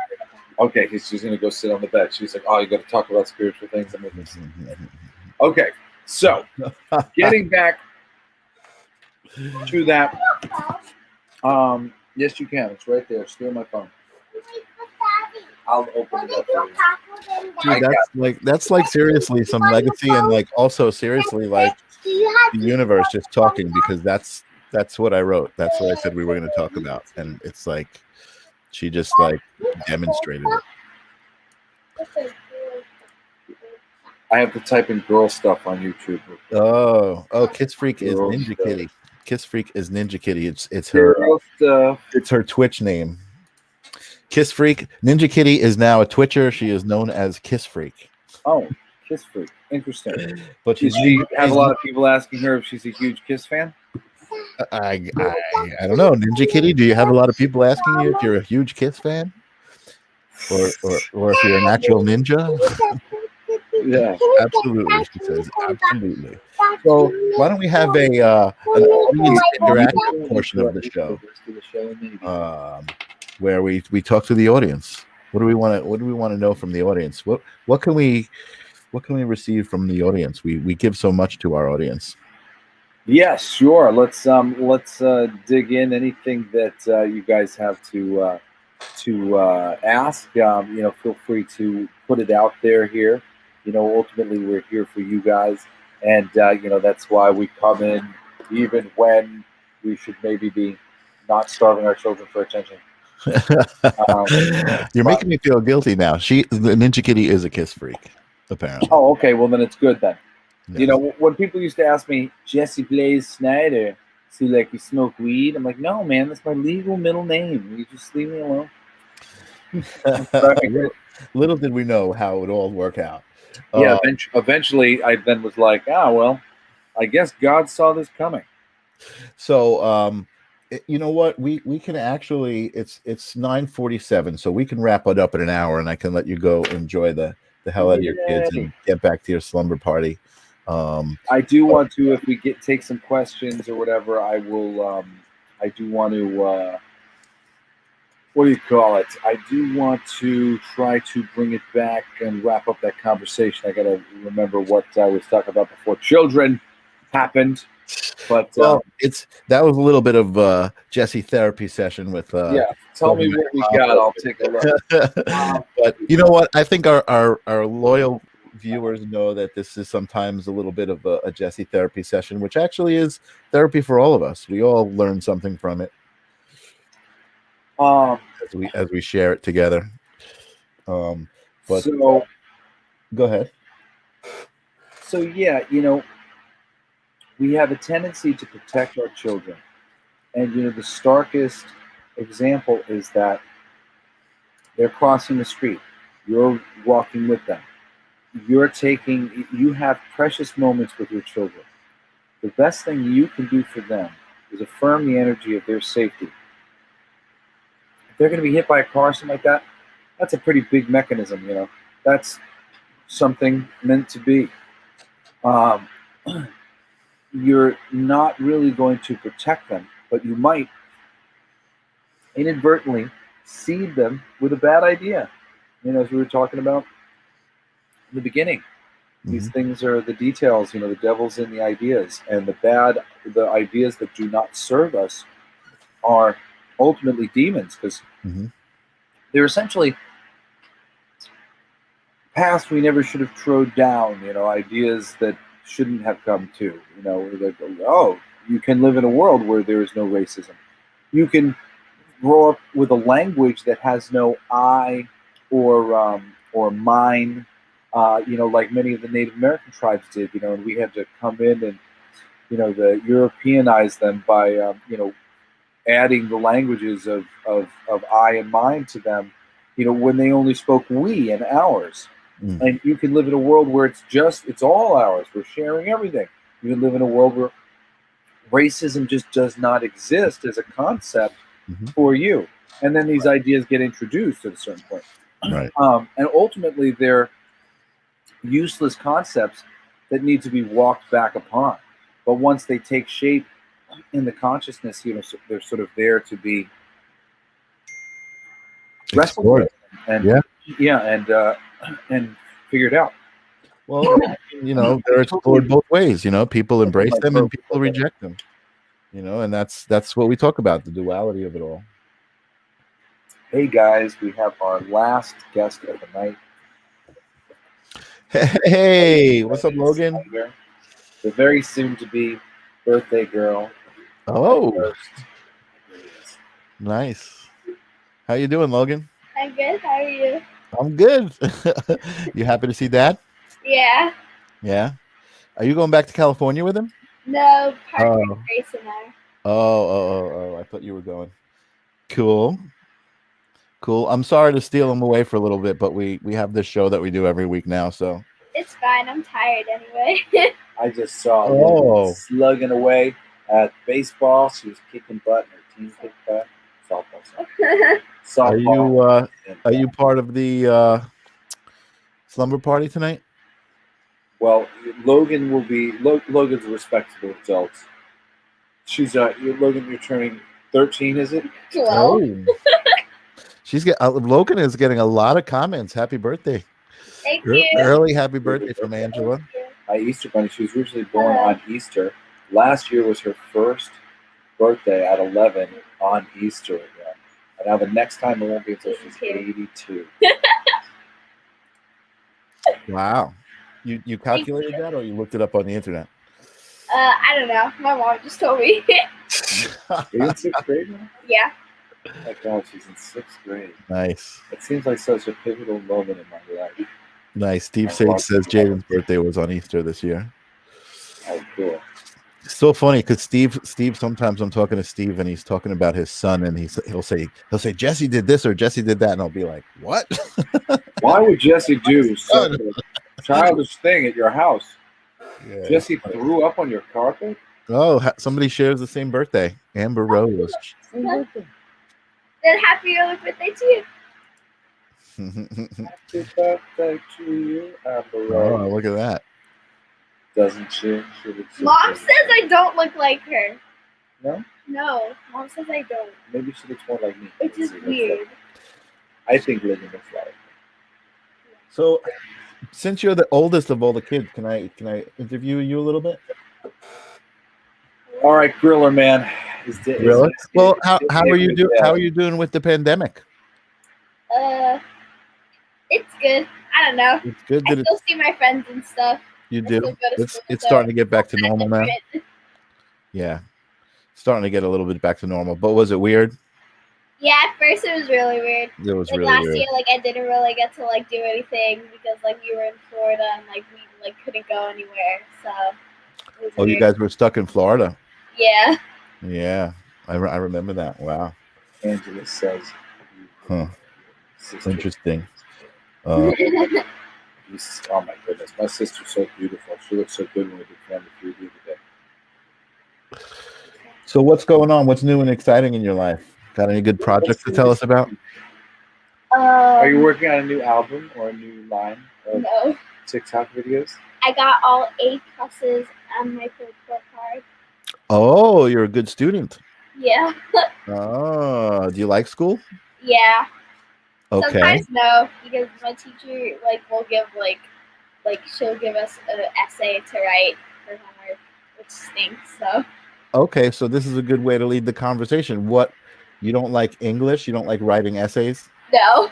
Okay, she's going to go sit on the bed. She's like, oh, you got to talk about spiritual things. Okay, so getting back to that. Yes, you can. It's right there. Steal my phone. I'll open it up for you. Dude, that's like seriously some legacy and like also seriously like the universe just talking, because that's what I wrote. That's what I said we were going to talk about, and it's like she just like demonstrated it. I have to type in girl stuff on YouTube. Oh, Kiss Freak is Girl Ninja stuff. Kitty. Kiss Freak is Ninja Kitty. It's her Girl stuff. it's her Twitch name. Kiss Freak. Ninja Kitty is now a Twitcher. She is known as Kiss Freak. Oh, Kiss Freak. Interesting. But Did she have a lot of people asking her if she's a huge Kiss fan? I don't know. Ninja Kitty, do you have a lot of people asking you if you're a huge Kiss fan? Or if you're an actual ninja? Yeah. Absolutely, she says. Absolutely. So why don't we have an audience interactive portion of the show, where we talk to the audience. What do we want to know from the audience? What can we receive from the audience? We give so much to our audience. Yes, sure. Let's dig in. Anything that you guys have to ask, feel free to put it out there here. Ultimately we're here for you guys, and that's why we come in even when we should maybe be not starving our children for attention. You're making me feel guilty now. The Ninja Kitty is a kiss freak, apparently. Oh, okay. Well, then it's good then. Yes. You know, when people used to ask me, Jesse Blaze Snider, so like you smoke weed? I'm like, no, man, that's my legal middle name. You just leave me alone. Little did we know how it would all work out. Yeah, eventually I then was like, well, I guess God saw this coming. So, you know what? We can actually, it's 9:47, so we can wrap it up in an hour, and I can let you go enjoy the hell out of your kids and get back to your slumber party. I do want to, if we take some questions or whatever, I will. I do want to. What do you call it? I do want to try to bring it back and wrap up that conversation. I got to remember what I was talking about before children happened. But that was a little bit of Jesse therapy session with. Yeah, tell me what we got. I'll take a look. But you know what? I think our loyal viewers know that this is sometimes a little bit of a Jesse therapy session, which actually is therapy for all of us. We all learn something from it. As we share it together. But so go ahead. So yeah, you know, we have a tendency to protect our children, and you know the starkest example is that they're crossing the street. You're walking with them. You have precious moments with your children. The best thing you can do for them is affirm the energy of their safety. If they're going to be hit by a car or something like that, that's a pretty big mechanism, you know. That's something meant to be. You're not really going to protect them, but you might inadvertently seed them with a bad idea. You know, as we were talking about in the beginning, these things are the details, you know, the devil's in the ideas, and the ideas that do not serve us are ultimately demons, because they're essentially paths we never should have trod down, you know, ideas that shouldn't have come to, you know, like, oh, you can live in a world where there is no racism. You can grow up with a language that has no I or mine, you know, like many of the Native American tribes did, you know, and we had to come in and, you know, Europeanize them by, you know, adding the languages of I and mine to them, you know, when they only spoke we and ours. And you can live in a world where it's all ours. We're sharing everything. You can live in a world where racism just does not exist as a concept for you. And then these ideas get introduced at a certain point. Right. And ultimately, they're useless concepts that need to be walked back upon. But once they take shape in the consciousness, you know, so they're sort of there to be wrestled with and figured out. Well, you know, they're explored both ways. You know, people embrace them and people reject them. You know, and that's what we talk about, the duality of it all. Hey guys, we have our last guest of the night. Hey, what's up, Logan? The very soon to be birthday girl. Oh, nice. How you doing, Logan? I'm good. How are you? I'm good. You happy to see Dad? Yeah. Yeah. Are you going back to California with him? No, Parker, Grace, and I. Oh! I thought you were going. Cool. I'm sorry to steal him away for a little bit, but we have this show that we do every week now, so it's fine. I'm tired anyway. I just saw slugging away at baseball. She was kicking butt, and her team kicked butt. Softball. Are you part of the slumber party tonight? Well, Logan will be. Logan's a respectable adult. She's Logan. You're turning 13, is it? 12. Oh. Logan is getting a lot of comments. Happy birthday! Thank you. Early happy birthday from Angela. Hi, Easter Bunny. She was originally born on Easter. Last year was her first birthday at 11 on Easter again. And now the next time it won't be until she's 82. Wow. You calculated that, or you looked it up on the internet? I don't know. My mom just told me. Are you in 6th grade now? Yeah. Oh my God, she's in 6th grade. Nice. It seems like such a pivotal moment in my life. Nice. Steve Sage says Jaden's birthday was on Easter this year. Oh, cool. It's so funny because Steve. Sometimes I'm talking to Steve and he's talking about his son, and he'll say Jesse did this or Jesse did that, and I'll be like, what? Why would Jesse do such a childish thing at your house? Yeah, Jesse threw up on your carpet? Oh, somebody shares the same birthday. Amber Rose. Then happy early birthday to you. Happy birthday to you, Amber Oh, Rose. look at that. Doesn't she? She looks so Mom good. says I don't look like her. No? No, Mom says I don't. Maybe she looks more like me. Which is Let's see, weird. I think Living looks like me. So, since you're the oldest of all the kids, can I interview you a little bit? All right, Griller Man. Really? Well, how are you doing? How are you doing with the pandemic? It's good. I don't know. It's good I that still see my friends and stuff. you I still do. go to It's school, so starting to get back to it's not normal now. different. Yeah, starting to get a little bit back to normal. But was it weird? Yeah, at first it was really weird. It was Like really last weird. year, like I didn't really get to like do anything because like we were in Florida and like we like couldn't go anywhere. So it was Oh, you weird. guys were stuck in Florida. Yeah. Yeah, I remember that. Wow. Angela says. Huh. Sister. Interesting. Oh my goodness, my sister's so beautiful. She looks so good when we did Family Feud the other day. So what's going on? What's new and exciting in your life? Got any good projects to tell us about? Are you working on a new album or a new line of No. TikTok videos? I got all A pluses on my report card. Oh, you're a good student. Yeah. Oh, do you like school? Yeah. Okay. Sometimes no, because my teacher like will give like she'll give us an essay to write for homework, which stinks. So Okay, so this is a good way to lead the conversation. What, you don't like English? You don't like writing essays? no.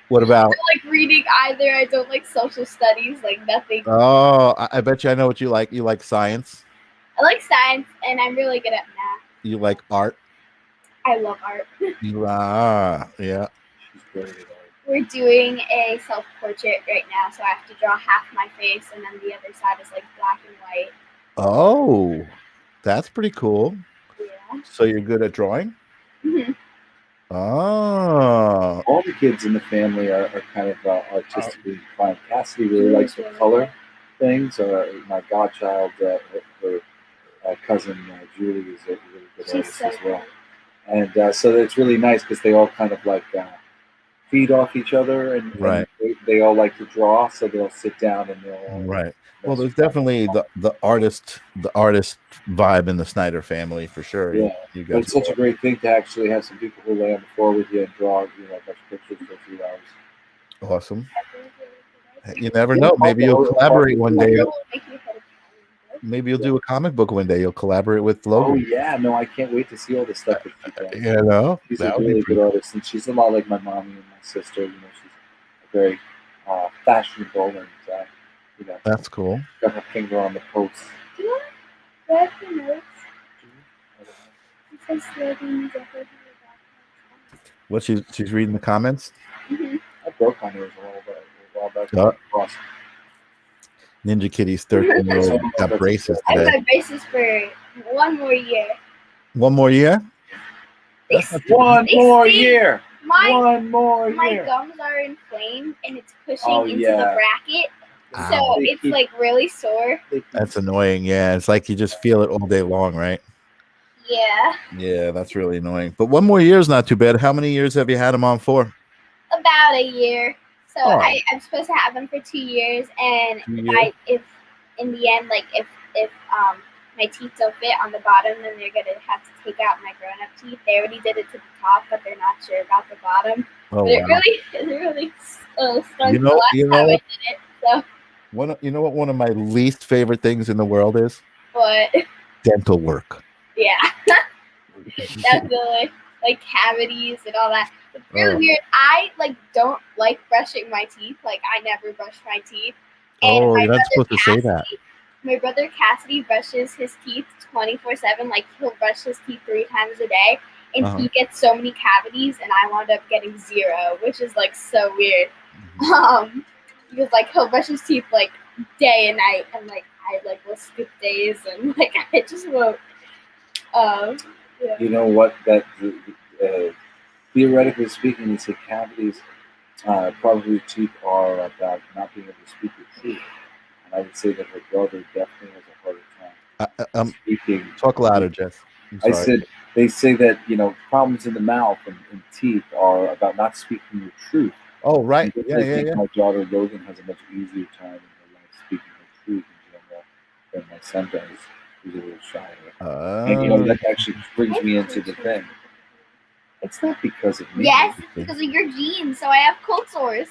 What about? I don't like reading either. I don't like social studies. Like nothing. Oh, I bet you I know what you like. You like science. I like science, and I'm really good at math. You like art. I love art. Yeah. She's great at art. We're doing a self-portrait right now, so I have to draw half my face, and then the other side is like black and white. Oh, that's pretty cool. Yeah. So you're good at drawing? Mhm. Oh. All the kids in the family are kind of artistically inclined. Cassidy really likes to color things. My godchild, her cousin Julie, is a really good She's artist so as well. And so it's really nice because they all kind of like feed off each other, and they all like to draw, so they'll sit down and they'll Right. Well, there's definitely the artist vibe in the Snider family for sure. Yeah, you but guys. it's such a great thing to actually have some people who lay on the floor with you and draw, a bunch of pictures for a few hours. Awesome. You never know. Maybe you'll collaborate one day. Maybe you'll do a comic book one day. You'll collaborate with Logan. Oh yeah, no, I can't wait to see all the stuff that she does. You know, she's a really good artist, and she's a lot like my mommy and my sister. You know, she's very fashionable, and you know, that's cool. Got her finger on the pulse. Do you want the notes? It says what she's reading the comments? Mm-hmm. I broke my nose a while back. Ninja Kitty's 13-year-old got braces today. I got braces for 1 more year. 1 more year? One more year. My year. gums are inflamed and it's pushing into the bracket. Ow. So it's like really sore. That's annoying. Yeah, it's like you just feel it all day long, right? Yeah. Yeah, that's really annoying. But 1 more year is not too bad. How many years have you had them on for? About a year. So I'm supposed to have them for 2 years, and if in the end, like if my teeth don't fit on the bottom, then they're gonna have to take out my grown-up teeth. They already did it to the top, but they're not sure about the bottom. Oh, but it really stung you know, the last time I did it. So you know what one of my least favorite things in the world is? What? Dental work. Yeah. Definitely. Like cavities and all that. It's really weird. I don't like brushing my teeth. Like I never brush my teeth. And you're not supposed to say that. My brother Cassidy brushes his teeth 24/7. Like he'll brush his teeth 3 times a day. and he gets so many cavities, and I wound up getting 0, which is like so weird. Because like he'll brush his teeth like day and night, and like I like will skip days, and like I just won't. Yeah. You know what? That theoretically speaking, you say cavities. Probably teeth are about not being able to speak the truth, and I would say that her brother definitely has a harder time speaking. Talk louder, Jess. I said they say that problems in the mouth and teeth are about not speaking the truth. Oh, right. I think my daughter Logan has a much easier time in her life speaking the truth in general than my son does. He's a little shyer. And that actually brings me into the thing. It's not because of me. Yes, it's because of your genes. So I have cold sores.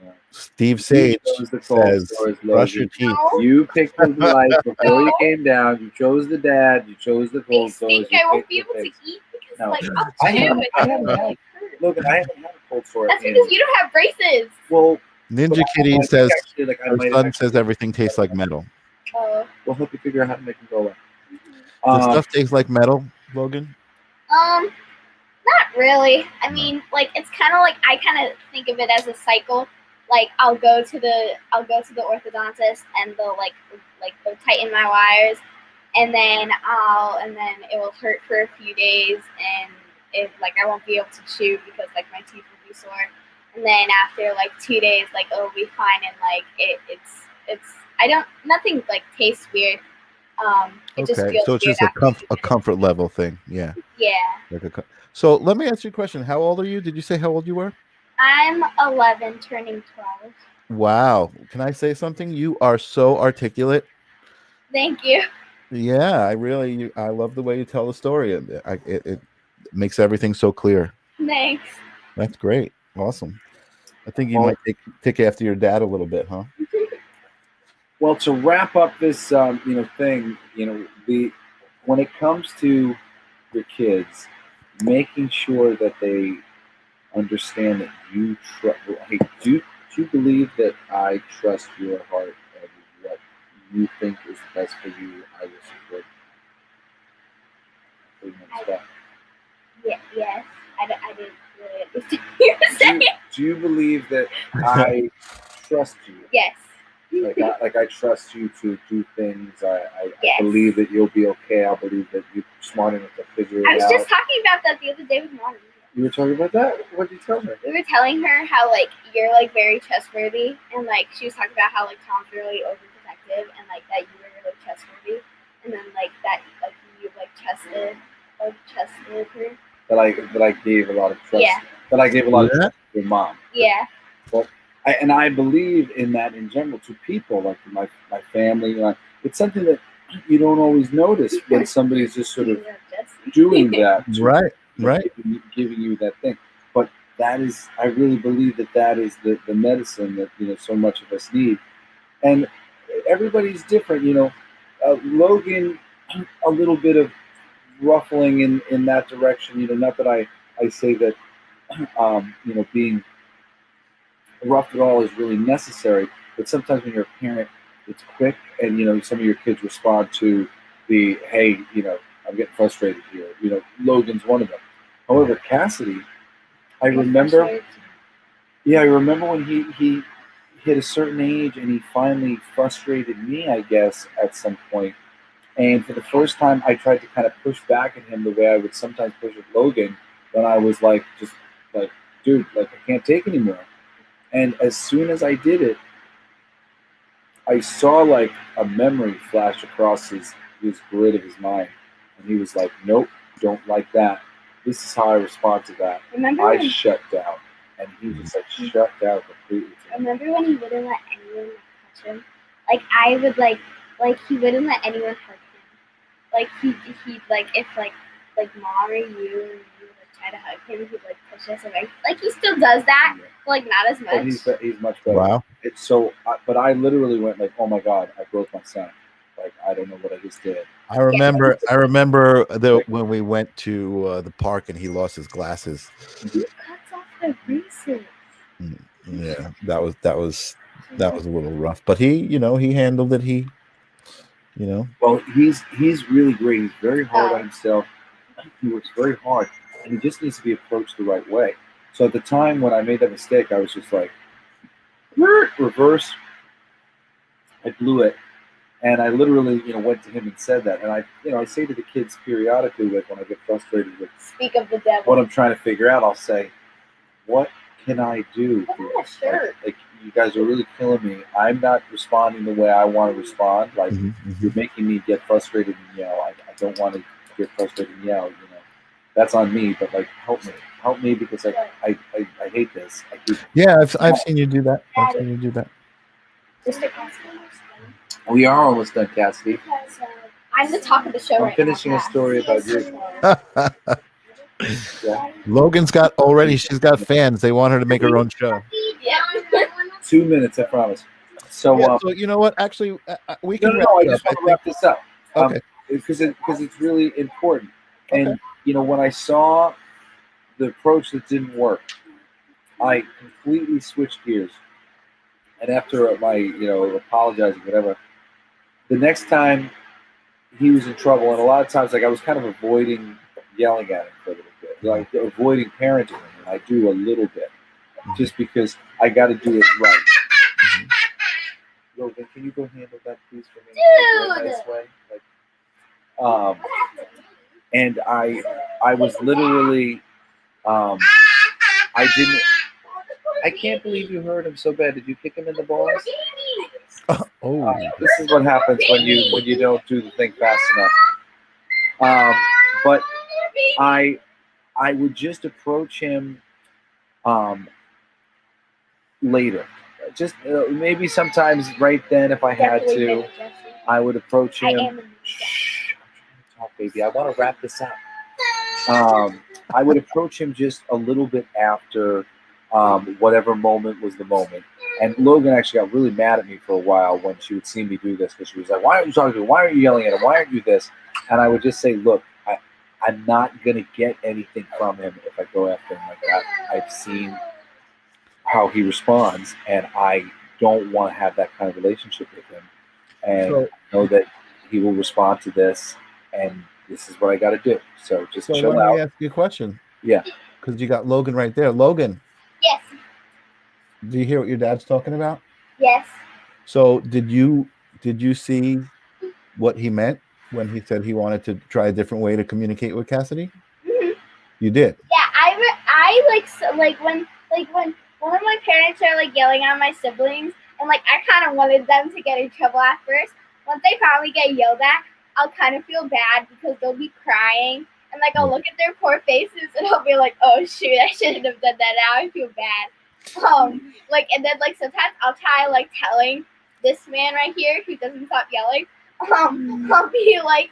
Yeah. Steve Sage says, brush your teeth. No. You picked the life before you came down. You chose the dad. You chose the cold sores. You think I won't be able to eat because, like, I haven't had Logan, I haven't had a cold sore. That's because you don't have braces. Well, Ninja Kitty says, her son says everything tastes like metal. We'll help you figure out how to make them go away. Does stuff taste like metal, Logan? Not really. I mean, like it's kind of like I kind of think of it as a cycle. Like I'll go to the orthodontist and they'll tighten my wires, and then it will hurt for a few days, and I won't be able to chew because like my teeth will be sore, and then after like 2 days like it'll be fine, and like nothing like tastes weird. It just feels so it's just a comfort level thing. Yeah. So let me ask you a question. How old are you? Did you say how old you were? I'm 11, turning 12. Wow. Can I say something? You are so articulate. Thank you. Yeah, I love the way you tell the story. It makes everything so clear. Thanks. That's great. Awesome. I think you might take after your dad a little bit, huh? Well, to wrap up this, thing, when it comes to your kids, making sure that they understand that you trust. Hey, do you believe that I trust your heart and what you think is best for you? I will support. Yes. I didn't really understand what you were saying. Do you believe that I trust you? Yes. Like I trust you to do things. I believe that you'll be okay. I believe that you're smart enough to figure it out. I was just talking about that the other day with Mom. You were talking about that? What did you tell her? We were telling her how like you're like very trustworthy, and like she was talking about how like Tom's really overprotective, and like that you were really trustworthy, and then like that like you like trusted her. That I gave a lot of trust. Yeah. That I gave a lot of trust to your mom. Yeah. Well, I believe in that in general to people, like my family. It's something that you don't always notice when somebody's just sort of doing that. Right. Giving you that thing. But that is, I really believe that is the medicine that, so much of us need. And everybody's different, Logan, a little bit of ruffling in that direction, not that I say that, being rough at all is really necessary, but sometimes when you're a parent, it's quick, and some of your kids respond to the, hey, I'm getting frustrated here. Logan's one of them. However, Cassidy, I remember when he hit a certain age and he finally frustrated me, I guess, at some point. And for the first time, I tried to kind of push back at him the way I would sometimes push at Logan when I was like, just like, dude, like I can't take anymore. And as soon as I did it, I saw like a memory flash across his grid of his mind. And he was like, nope, don't like that. This is how I respond to that. I shut down. And he just like shut down completely. Remember when he wouldn't let anyone touch him? Like I would like he wouldn't let anyone hurt him. Like he'd like if like Mom or you and you would like try to hug him, he'd like push us away. Like he still does that, but like not as much. But he's much better. Wow. It's so, but I literally went like, oh my God, I broke my son. Like I don't know what I just did. I remember when we went to the park and he lost his glasses. He cuts off the braces. Yeah, that was a little rough, but he handled it. Well, he's really great. He's very hard on himself. He works very hard. and he just needs to be approached the right way. So at the time when I made that mistake, I was just like, reverse. I blew it, and I literally, went to him and said that. And I say to the kids periodically, like when I get frustrated with Speak of the devil. what I'm trying to figure out, I'll say, "What can I do? Like you guys are really killing me. I'm not responding the way I want to respond. Like you're making me get frustrated and yell. I don't want to get frustrated and yell. That's on me. But like, help me because I hate this. I've seen you do that. I've seen you do that. Mr. Cassidy. We are almost done, Cassidy. Because I'm the talk of the show. I'm finishing a story about you. Yeah. Logan's she's got fans. They want her to make her own show. Yeah. 2 minutes, I promise. So, so you know what? Actually, we can. No, I just want to wrap this up. Okay. Because it's really important. And when I saw the approach that didn't work, I completely switched gears. And after my, apologizing, whatever, the next time he was in trouble, and a lot of times, like I was kind of avoiding yelling at him for a little bit, like avoiding parenting him, and I do a little bit, just because I got to do it right. Logan, can you go handle that, please, for me? Dude! In a nice way? And I was literally, I can't believe you hurt him so bad. Did you kick him in the balls? This is what happens when you don't do the thing fast enough. But I would just approach him later. Just maybe sometimes right then, if I had to, I would approach him. Shh, I'm trying to talk, baby. I want to wrap this up. I would approach him just a little bit after whatever moment was the moment. And Logan actually got really mad at me for a while when she would see me do this, because she was like, "Why aren't you talking to him? Why aren't you yelling at him? Why aren't you this?" And I would just say, "Look, I'm not going to get anything from him if I go after him like that. I've seen how he responds, and I don't want to have that kind of relationship with him. And I know that he will respond to this, and this is what I got to do. So just chill out." Let me ask you a question. Yeah. Because you got Logan right there. Logan. Yes. Do you hear what your dad's talking about? Yes. So did you see what he meant when he said he wanted to try a different way to communicate with Cassidy? Mm-hmm. You did. Yeah, I like when one of my parents are like yelling at my siblings, and like I kind of wanted them to get in trouble at first. Once they finally get yelled at, I'll kind of feel bad because they'll be crying, and like I'll look at their poor faces, and I'll be like, "Oh shoot, I shouldn't have done that. Now I feel bad." And then like sometimes I'll try like telling this man right here who doesn't stop yelling. I'll be like,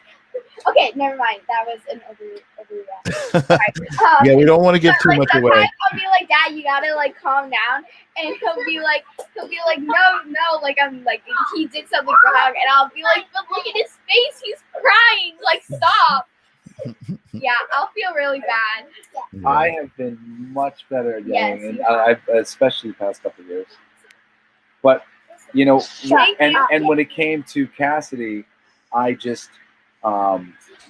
okay, never mind. That was an overreaction. Yeah, we don't want to give too much away. I'll be like, "Dad, you gotta like calm down," and he'll be like, no, like I'm like he did something wrong, and I'll be like, "But look at his face, he's crying. Like stop." Yeah, I'll feel really bad. Yeah. I have been much better at yelling, and I've especially the past couple of years. But and when it came to Cassidy, I just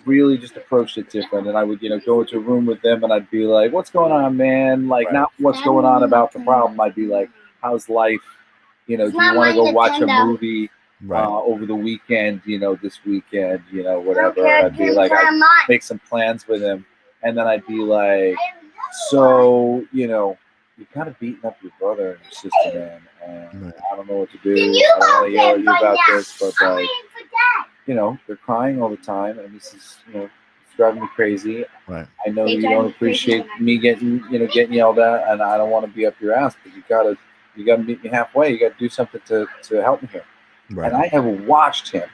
really just approached it different, and I would go into a room with them, and I'd be like, "What's going on, man?" Like not what's going on about the problem. I'd be like, "How's life? Do you want to go watch a movie over the weekend? This weekend, whatever." I'd be like, I'd make some plans with him, and then I'd be like, "So, you're kind of beating up your brother and your sister, man, and I don't know what to do. I don't want to yell at you about this, but like, they're crying all the time, and this is, it's driving me crazy. Right. I know you don't appreciate me getting yelled at, and I don't want to be up your ass, but you gotta meet me halfway. You gotta do something to help me here." Right. And I have watched him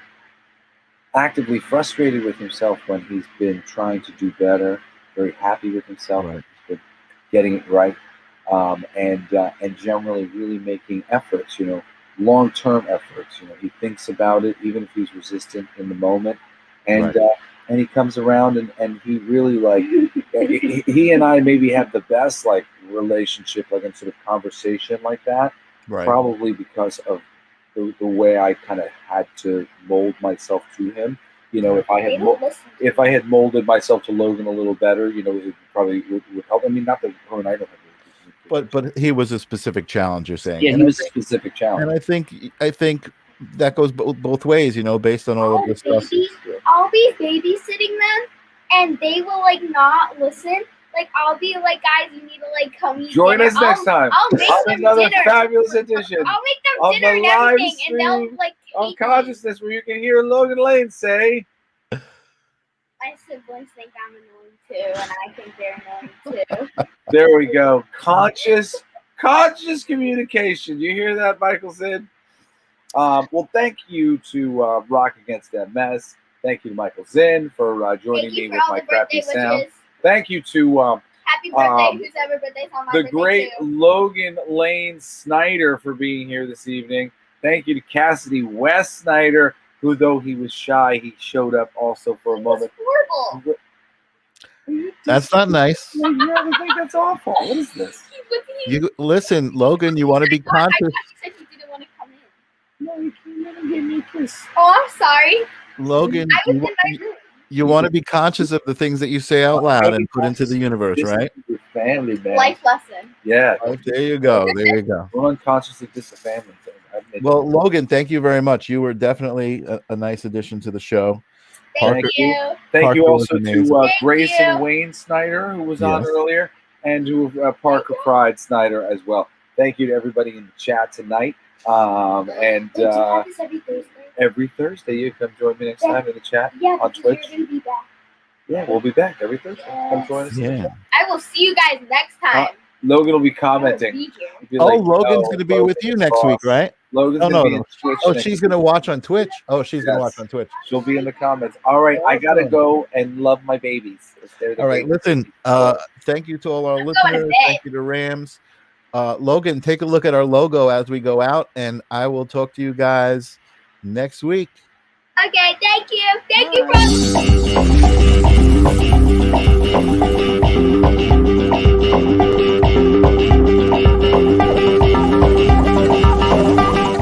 actively frustrated with himself when he's been trying to do better, very happy with himself, he's been getting it right, and generally really making efforts, long-term efforts. He thinks about it, even if he's resistant in the moment, and he comes around and he really like he and I maybe have the best like relationship, like in sort of conversation like that, probably because of the way I kind of had to mold myself to him. You know, if I They had don't listen. if I had molded myself to Logan a little better, you know, it probably would help. I mean, not that her and I don't have. But he was a specific challenge, you're saying. Yeah, and he was a specific challenge. And I think that goes both ways, you know, based on all of this stuff. I'll be babysitting them, and they will like not listen. Like I'll be like, guys, you need to like come eat Join dinner. us next time. I'll make them another dinner. fabulous edition I'll make them of dinner the and everything, live and they'll stream like of hate me. consciousness, where you can hear Logan Lane say, My siblings think I'm annoying too, and I think they're annoying too. there we go. Conscious communication. You hear that, Michael Zinn? Well, thank you to Rock Against That Mess. Thank you to Michael Zinn for joining me with my crappy sound. Thank you to happy birthday, whose ever birthday's on my the birthday great too. Logan Lane Snider for being here this evening. Thank you to Cassidy West Snider, who, though he was shy, he showed up also for a moment. Horrible. That's not nice. I think that's awful. What is this? You listen, Logan. You want to be conscious. I thought you said you didn't want to come in. No, you came in and gave me a kiss. Oh, I'm sorry. Logan, I was in my room. you want to be conscious of the things that you say out loud and put into the universe, This right? is your family, man. Life lesson. Yeah. Oh, there you go. There you go. We're unconsciously just a family thing. Well, Logan, thank you very much. You were definitely a nice addition to the show. Thank you. Thank Parker you was also amazing. to Thank Grayson you. Wayne Snider, who was on Yes. earlier, and to Parker Pride Snider as well. Thank you to everybody in the chat tonight. And Wait, do you have this every Thursday? every Thursday, you come join me next time in the chat Yeah, on because Twitch. you're going to be back. Yeah, we'll be back every Thursday. Come join us. Yeah. I will see you guys next time. Logan will be I will commenting. be here. He'll be Oh, like, Logan's "No, going to be with you next week, right? Logan's Oh, gonna be no. in Twitch Oh, next she's week. going to watch on Twitch. Oh, she's going to Yes. watch on Twitch. She'll be in the comments. All right, I gotta Awesome. go and love my babies. They're the All right, babies. listen. Thank you to all our I'm going to listeners. bed. Thank you to Rams. Logan, take a look at our logo as we go out, and I will talk to you guys next week. Okay, thank you. Thank you for